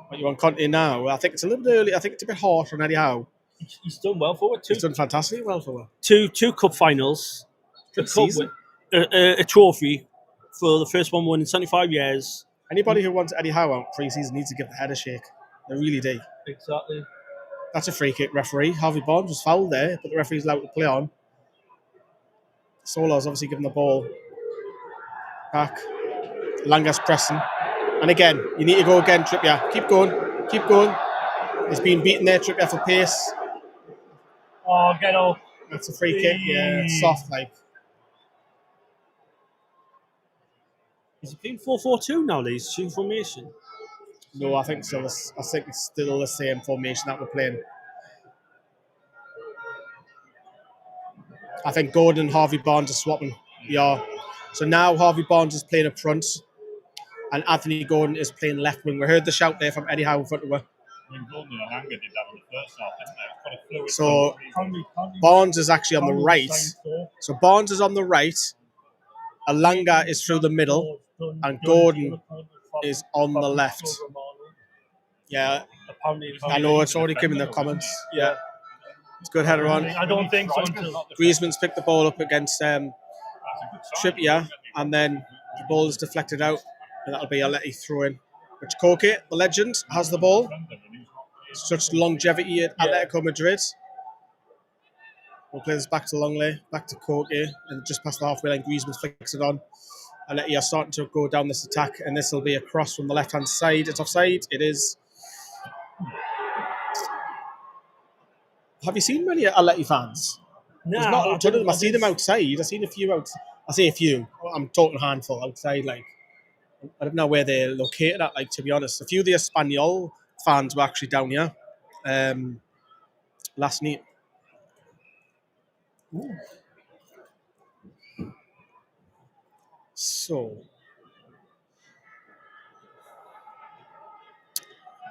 What you want Conte now? Well, I think it's a little bit early. I think it's a bit harsh on Eddie Howe. He's done well for it. He's done fantastically well for it. Two cup finals. Good season. A trophy for the first one won in 75 years. Anybody who wants Eddie Howe out pre-season needs to give the head a shake. They really do. Exactly. That's a free kick, referee. Harvey Barnes was fouled there, but the referee's allowed to play on. Sola's obviously given the ball back. Langa's pressing. And again, you need to go again, Trippier. Keep going. Keep going. He's been beaten there, Trippier, for pace. Oh, get off. That's a free kick. Yeah, it's soft, like. Is it playing 4-4-2 now, Lee's two formation? No, I think so. I think it's still the same formation that we're playing. I think Gordon and Harvey Barnes are swapping. Yeah. So now Harvey Barnes is playing up front and Anthony Gordon is playing left wing. We heard the shout there from Eddie Howe in front of her. Gordon and Anga did that in the first half, didn't they? So Barnes is actually on the right. So Barnes is on the right. Alanga is through the middle and Gordon is on the left. Yeah, I know it's already come in the comments. Yeah, it's good header on. I don't think so. Until Griezmann's picked the ball up against Trippier, and then the ball is deflected out, and that'll be a Letty throw in. Which Koke, the legend, has the ball. Such longevity at Atletico Madrid. We'll play this back to Longley, back to Koke, and just past the halfway line, Griezmann flicks it on. Atleti are starting to go down this attack, and this will be a cross from the left-hand side. It's offside. It is. Have you seen many Atleti fans? no, There's not a ton of them. I see them outside. I've seen a few out. I say a few. I'm talking handful outside. Like, I don't know where they're located at. Like, to be honest, a few of the Espanyol fans were actually down here last night. Ooh. So,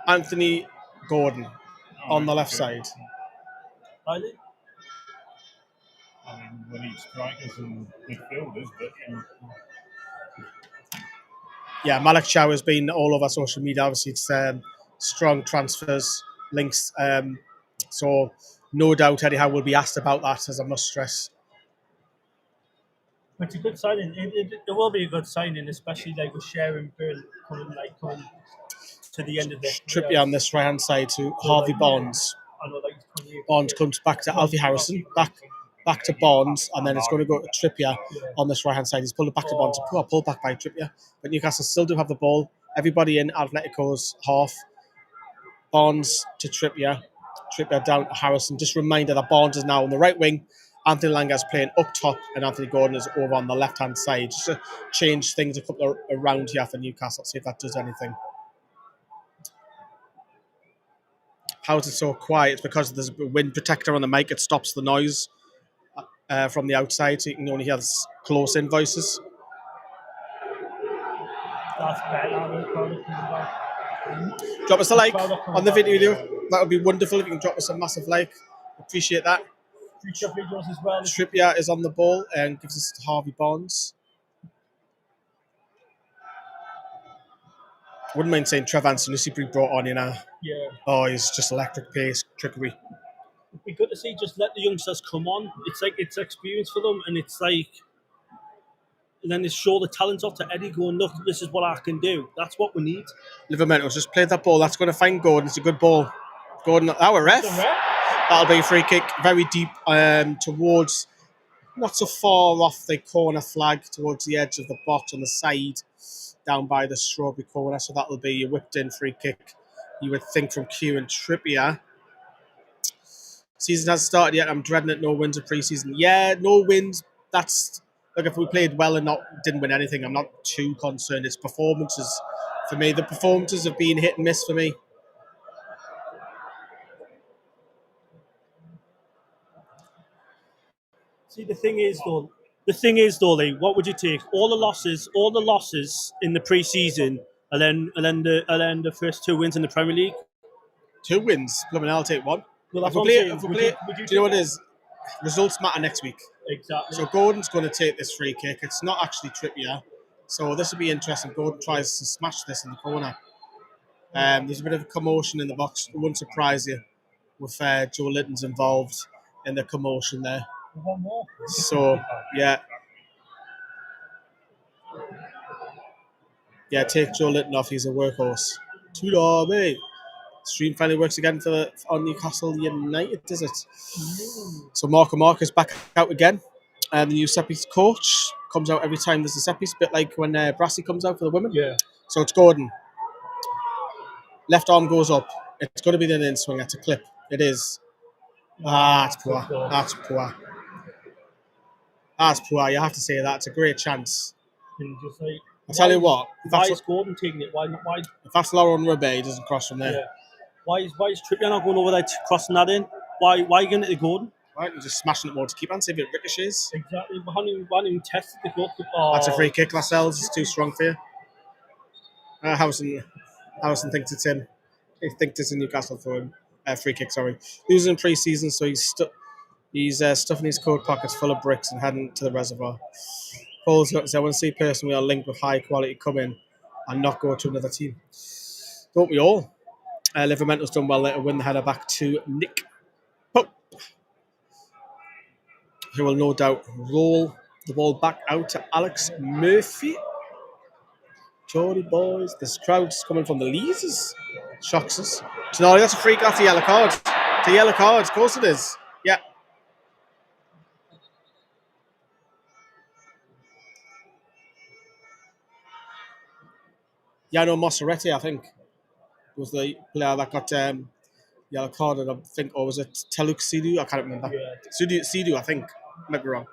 Anthony Gordon on the left side. Really? I mean, we need strikers and midfielders, but Yeah, Malik Chow has been all over social media. Obviously, it's strong transfers, links. So, no doubt Eddie Howe will be asked about that, as I must stress. It's a good signing. It will be a good signing, especially like with Sharon Bill coming to the end of the Trippier on this right hand side to Harvey Barnes. I know, like, Barnes comes back to Alfie Harrison, back to Barnes, and then it's going to go to Trippier on this right hand side. He's pulled it back to Barnes. Poor pull back by Trippier. But Newcastle still do have the ball. Everybody in Atletico's half. Barnes to Trippier. Trippier down to Harrison. Just a reminder that Barnes is now on the right wing. Anthony Langa is playing up top, and Anthony Gordon is over on the left hand side. Just to change things a couple around here for Newcastle. See if that does anything. How is it so quiet? It's because there's a wind protector on the mic. It stops the noise from the outside, so you can only hear the close-in voices. That's better. Drop us a like on the video. That would be wonderful if you can drop us a massive like. Appreciate that. future videos as well. Trippier is on the ball and gives us to Harvey Barnes. Wouldn't mind saying Trev Antonucci brought on in a. Yeah. Oh, he's just electric pace, trickery. It'd be good to see just let the youngsters come on. It's like it's experience for them, and it's like, and then they show the talent off to Eddie, going, look, this is what I can do. That's what we need. Livermento's just played that ball. That's going to find Gordon. It's a good ball. Gordon, our ref. That'll be a free kick, very deep towards, not so far off the corner flag, towards the edge of the box on the side, down by the strawberry corner. So that'll be a whipped in free kick, you would think, from Kieran Trippier. Season hasn't started yet. I'm dreading it. No wins of pre-season. Yeah, no wins. That's, look, if we played well and didn't win anything, I'm not too concerned. It's performances for me. The performances have been hit and miss for me. See, the thing is though, Lee, what would you take? All the losses in the pre-season, and then the first 2 wins in the Premier League. 2 wins. Blooming, I'll take one. Well, that's Do what I'm saying. you know what it is? Results matter next week. Exactly. So Gordon's going to take this free kick. It's not actually Trippier. So this will be interesting. Gordon tries to smash this in the corner. There's a bit of a commotion in the box. It wouldn't surprise you with Joe Linton's involved in the commotion there. One more. So, yeah. Yeah, take Joe Linton off. He's a workhorse. Too mate. Stream finally works again on Newcastle United, is it? So Mark is back out again. The new set-piece coach comes out every time there's a set-piece, a bit like when Brassy comes out for the women. Yeah. So it's Gordon. Left arm goes up. It's going to be the in swing. That's a clip. It is. That's poor. That's poor. That's poor. You have to say that. It's a great chance. And just like, I'll tell you what. Why is Gordon taking it? Why? If that's Lauren Rebbe, he doesn't cross from there. Yeah. Why is Trippier not going over there crossing that in? Why are you going to Gordon? Right, you're just smashing it more to keep on, see if it ricochets. Exactly. We haven't even tested the goalkeeper. That's a free kick. Lascelles is too strong for you. Howson thinks it's him. He thinks it's a Newcastle for him. Free kick, sorry. Losing pre-season, so he's stuffing his coat pockets full of bricks and heading to the reservoir. Paul's got to say, I want to see a person we are linked with high quality come in and not go to another team. Don't we all? Livermento's done well there to win the header back to Nick Pope, who will no doubt roll the ball back out to Alex Murphy. Geordie boys, this crowd's coming from the Leazes. Shocks us. No, that's a freak. That's a yellow card. It's a yellow card. Of course it is. Yeah. Yano Mosseretti, I think, was the player that got yellow card, and I think, or was it Teluk Sidu? I can't remember. Yeah. Sidu, I think. Might be wrong.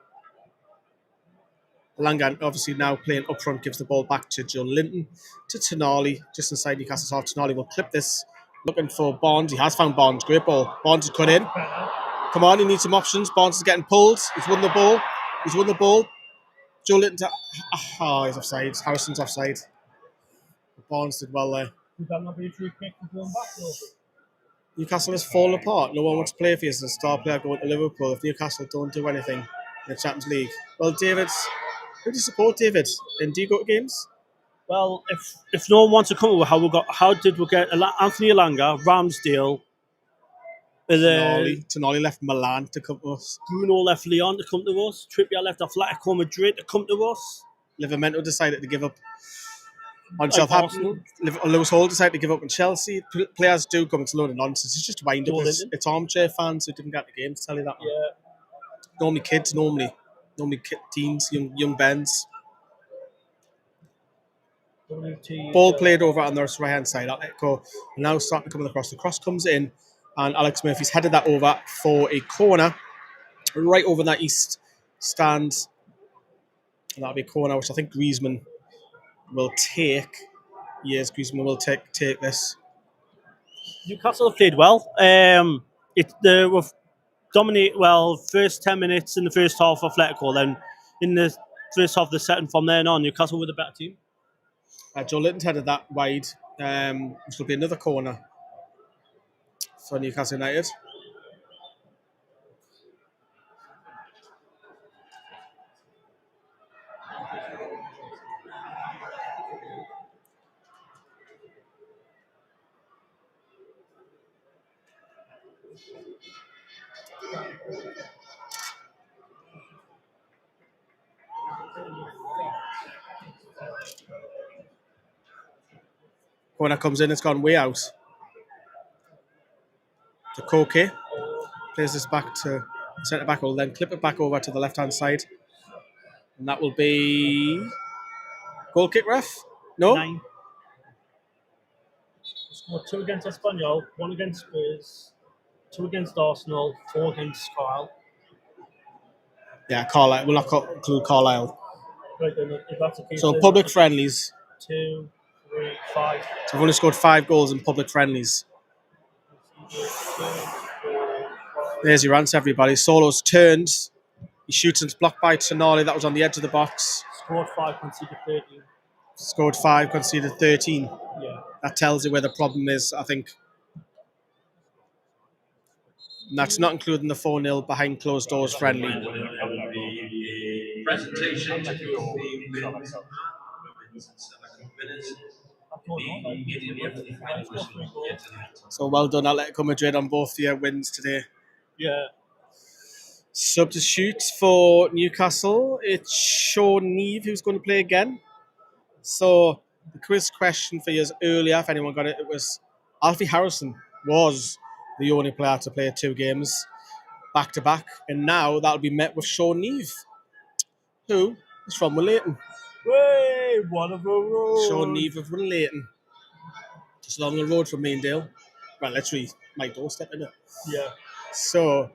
Langan, obviously now playing up front, gives the ball back to Joe Linton, to Tonali, just inside Newcastle's half. Tonali will clip this, looking for Barnes. He has found Barnes. Great ball. Barnes is cut in. Come on, he needs some options. Barnes is getting pulled. He's won the ball. Joe Linton he's offside. Harrison's offside. Barnes did well there. Would that not be a free kick for going back, though? Newcastle has fallen apart. No one wants to play for you as a star player going to Liverpool if Newcastle don't do anything in the Champions League. Well, David, who do you support, David? And do you go to games? Well, if no one wants to come over, how did we get Anthony Elanga, Ramsdale, Tonali left Milan to come to us. Bruno left Lyon to come to us. Trippier left Atletico Madrid to come to us. Livermento decided to give up on Southampton. Lewis Hall decided to give up on Chelsea. Players do come. It's a load of nonsense. It's just wind up. It's armchair fans who didn't get the game, to tell you that. Yeah. Normally kids, normally teens, young Bens. Ball played over on the right hand side. Atletico now starting to come across. The cross comes in, and Alex Murphy's headed that over for a corner right over that east stand. And that'll be a corner which I think Griezmann will take. Yes, Griezmann will take this. Newcastle have played well. We've dominated first 10 minutes in the first half of Atletico, then in the first half of the second, from then on, Newcastle were the better team. Joe Linton's headed that wide. Which will be another corner for Newcastle United. Corner comes in, it's gone way out. To Koke. Plays this back to centre back, will then clip it back over to the left hand side. And that will be goal kick, ref? No? 9. Scored 2 against Espanyol, 1 against Spurs, 2 against Arsenal, 4 against Carlisle. Yeah, Carlisle. We'll not include Carlisle. Right then, if that's the case, So then public friendlies. 2, 3, 5. So we've only scored 5 goals in public friendlies. There's your answer, everybody. Solo's turned. He shoots and it's blocked by Tonali. That was on the edge of the box. Scored 5, conceded 13. Scored 5, conceded 13. Yeah. That tells you where the problem is, I think. And that's not including the 4-0 behind closed doors friendly. Presentation to the women's and Sela Cup winners. So well done, Atletico Madrid, on both their wins today. Yeah. Substitutes for Newcastle, it's Sean Neve who's going to play again. So the quiz question for you earlier, if anyone got it, it was Aoife Harrison was the only player to play 2 games back to back, and now that'll be met with Sean Neve, who is from Leighton. Way, one of the road. Sean Neve of Leighton, just along the road from me and Dale. Well, literally my doorstep, isn't it? Yeah. So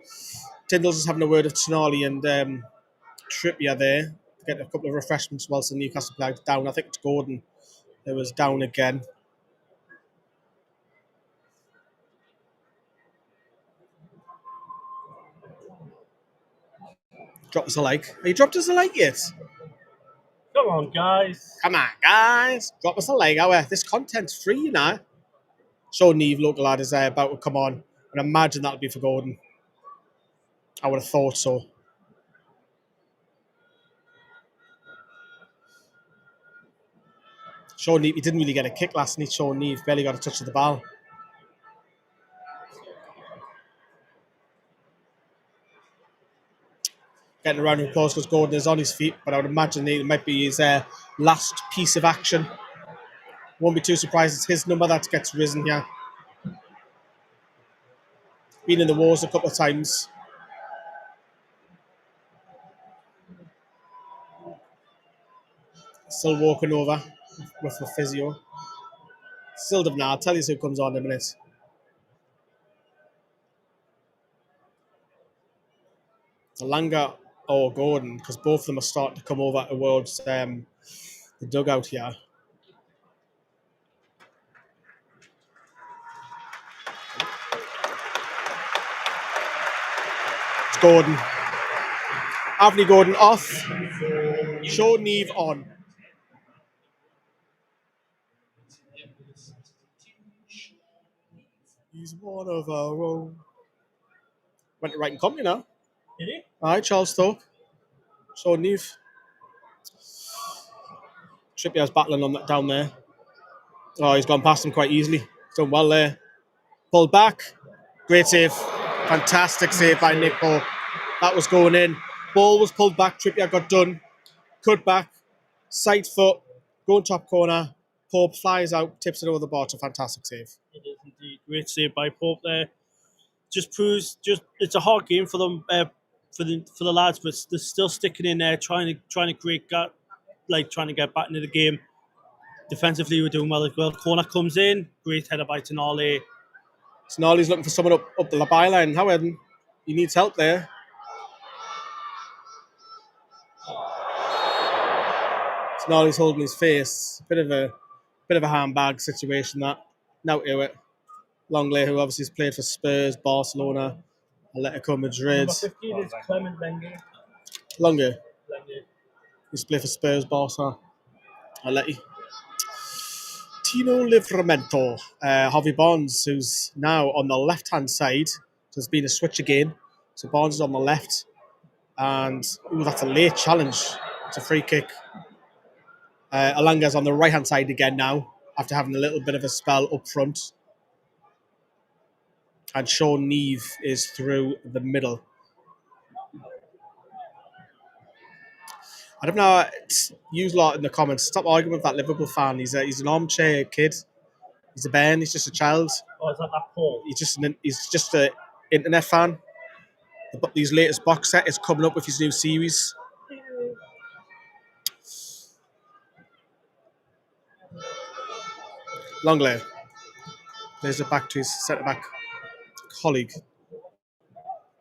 Tyndall's just having a word of Tonali and Trippier there, get a couple of refreshments whilst the Newcastle player down. I think it's Gordon who was down again. Drop us a like. Have you dropped us a like yet? Come on, guys. Come on, guys. Drop us a like. This content's free, you know. So Neve, local lad, is about to come on. And imagine that'll be for Gordon. I would have thought so. Sean Neve, he didn't really get a kick last night. Sean Neve barely got a touch of the ball. Getting a round of applause because Gordon is on his feet, but I would imagine it might be his last piece of action. Won't be too surprised. It's his number that gets risen here. Been in the wars a couple of times. Still walking over with the physio. Still don't know. I'll tell you who comes on in a minute. Alanga or Gordon, because both of them are starting to come over towards the dugout here. It's Gordon. Anthony Gordon off. Sean Neve on. He's one of our own. Went to Wrighton Company now. Did he? Aye, Charles Stoke. Sean Neve. Trippier's battling on that down there. Oh, he's gone past him quite easily. He's done well there. Pulled back. Great save. Fantastic save by Nick Pope. That was going in. Ball was pulled back. Trippier got done. Cut back. Side foot. Going top corner. Pope flies out. Tips it over the bar. It's a fantastic save. It is indeed. Great save by Pope there. Just proves it's a hard game for them for the lads, but they're still sticking in there, trying to create trying to get back into the game. Defensively, we're doing well as well. Corner comes in, great header by Tonali. Tonali's looking for someone up the byline. However, he needs help there. Tonali's holding his face. Bit of a handbag situation that. Now to it. Longley, who obviously has played for Spurs, Barcelona, Atletico Madrid. Number 15 is Clement Lenge. Longley. He's played for Spurs, Barca, Atleti. Tino Livramento. Javi Barnes, who's now on the left-hand side. So there's been a switch again. So Barnes is on the left. And that's a late challenge. It's a free kick. Alanga's on the right-hand side again now, after having a little bit of a spell up front. And Sean Neve is through the middle. I don't know, use a lot in the comments. Stop arguing with that Liverpool fan. He's an armchair kid. He's a bairn. He's just a child. Oh, is that Paul? He's just an internet fan. His latest box set is coming up with his new series. Longley plays it back to his centre-back colleague,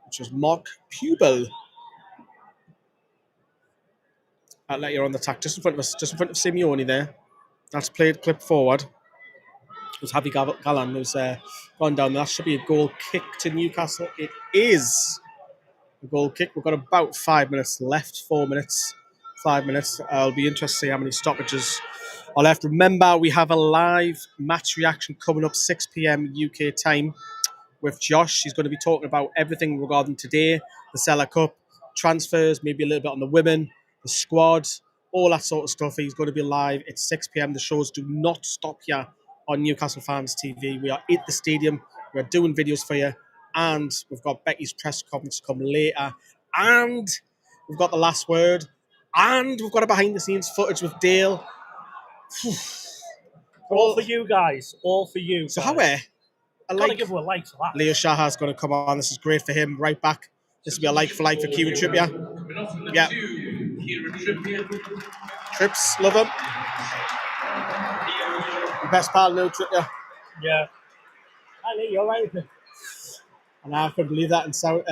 which was Mark Pubel. Atletico on the attack, just in front of Simeone there. That's clipped forward. It was Javi Gallan who's gone down. That should be a goal kick to Newcastle. It is a goal kick. We've got about 5 minutes left. 4 minutes. 5 minutes. I'll be interested to see how many stoppages are left. Remember, we have a live match reaction coming up 6 p.m. UK time with Josh. He's going to be talking about everything regarding today, the Sela Cup, transfers, maybe a little bit on the women, the squad, all that sort of stuff. He's going to be live at 6 p.m. The shows do not stop here on Newcastle Fans TV. We are at the stadium. We're doing videos for you. And we've got Becky's press conference to come later. And we've got the last word. And we've got a behind-the-scenes footage with Dale. All for you guys. All for you. So guys. how Gotta give her a like for that. Leo Shahar's going to come on. This is great for him. Right back. This will be a like for Kieran Trippier. Yeah. Trips, love him. Your best pal, no Trippier. Yeah. Hi, Lee, you're right. And I couldn't believe that in South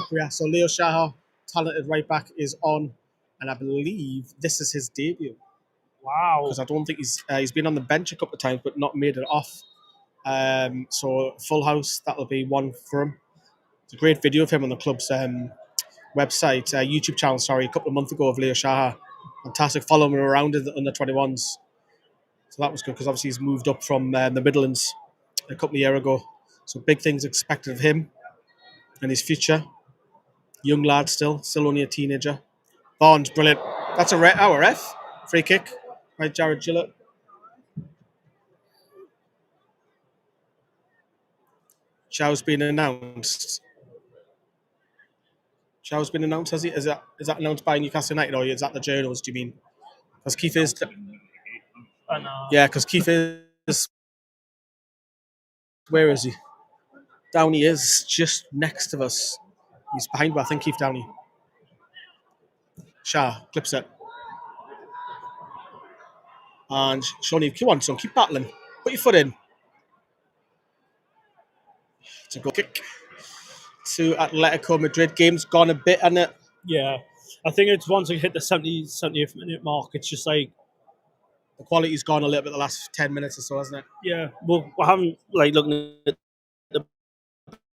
Korea. So Leo Shahar, talented right back, is on, and I believe this is his debut. Wow. Because I don't think he's been on the bench a couple of times, but not made it off. So full house, that'll be one for him. It's a great video of him on the club's website, YouTube channel, a couple of months ago of Leo Shahar. Fantastic, following him around in the under-21s. So that was good because obviously he's moved up from the Midlands a couple of years ago. So big things expected of him and his future. Young lad still only a teenager. Barnes, brilliant. That's our ref. Free kick. Right, Jared Gillett. Chow's been announced. Chow's been announced, has he? Is that announced by Newcastle United or is that the journals, do you mean? Because Keith is... Yeah, because Keith is... Where is he? Downey is just next to us. He's behind me, I think, Keith Downey. Shah, clips it. And Shawnee, come on, son, keep battling. Put your foot in. It's a goal kick to Atletico Madrid. Game's gone a bit, hasn't it? Yeah. I think it's once we hit the 70th minute mark, it's just like... The quality's gone a little bit the last 10 minutes or so, hasn't it? Yeah. Well, we haven't, looking at the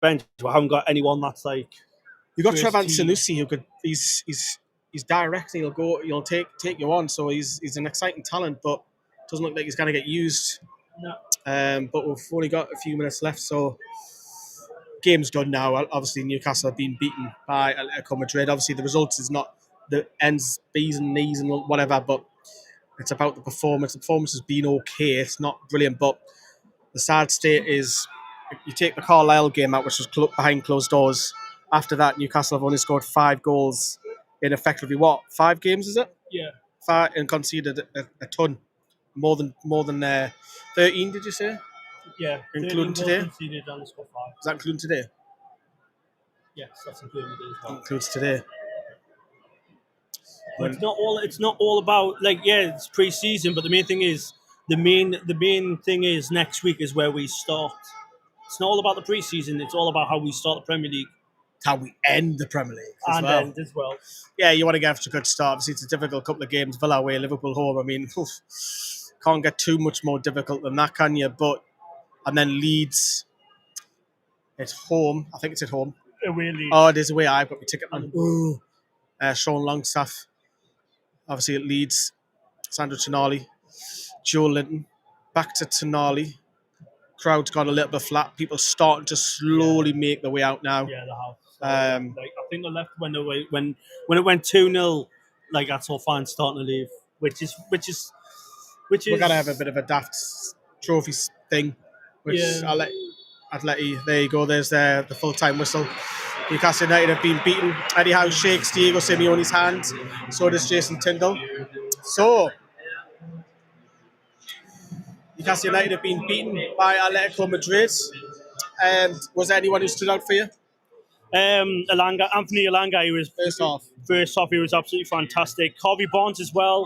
bench, we haven't got anyone that's like... You've got Trevan Sanusi, who could... He's direct and he'll take you on, so he's an exciting talent, but doesn't look like he's going to get used. No. But we've only got a few minutes left, so game's done now. Obviously, Newcastle have been beaten by Atletico Madrid. Obviously, the results is not the ends, B's and Knees and whatever, but it's about the performance. The performance has been okay. It's not brilliant, but the sad state is you take the Carlisle game out, which was behind closed doors. After that, Newcastle have only scored 5 goals in effectively 5 games, is it? Yeah. 5 and conceded a ton, more than 13. Did you say? Yeah. Including today. Conceded and scored 5. Is that including today? Yes, that's including today as well. Includes today. But it's not all about it's pre-season, but the main thing is the main thing is next week is where we start. It's not all about the pre-season. It's all about how we start the Premier League. How we end the Premier League end as well. Yeah, you want to get off to a good start. Obviously, it's a difficult couple of games. Villa away, Liverpool home. I mean, can't get too much more difficult than that, can you? And then Leeds at home. I think it's at home. Away Leeds. Oh, it is away. I've got my ticket on. Sean Longstaff. Obviously at Leeds. Sandro Tonali. Joe Linton. Back to Tonali. Crowd's gone a little bit flat. People starting to slowly make their way out now. Yeah, they have. So, I think they left when it went 2-0. That's all fans starting to leave. which is We're gonna have a bit of a daft trophies thing, which Yeah. I'll let Atleti. There you go. There's the full-time whistle. Newcastle United have been beaten. Eddie Howe shakes Diego Simeone's hand. So does Jason Tyndall. So Newcastle United have been beaten by Atletico Madrid. Was there anyone who stood out for you? Anthony Alanga, he was First off, he was absolutely fantastic. Harvey Barnes as well.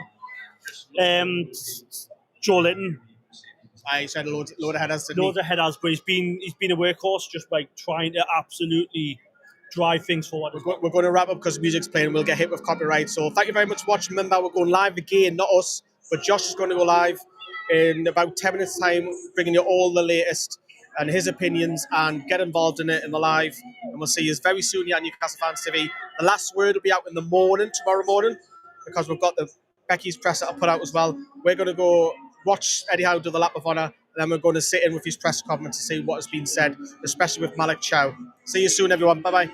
Joe Litton. I said load of headers. Loads of headers, but he's been a workhorse, just like trying to absolutely drive things forward. We're going to wrap up because music's playing and we'll get hit with copyright. So thank you very much for watching. Remember, we're going live again, not us, but Josh is going to go live in about 10 minutes' time, bringing you all the latest and his opinions, and get involved in it in the live. And we'll see you very soon here on Newcastle Fans TV. The last word will be out in the morning, tomorrow morning, because we've got the Becky's presser to put out as well. We're going to go watch Eddie Howe do the lap of honour, and then we're going to sit in with his press conference to see what has been said, especially with Malik Chow. See you soon, everyone. Bye-bye.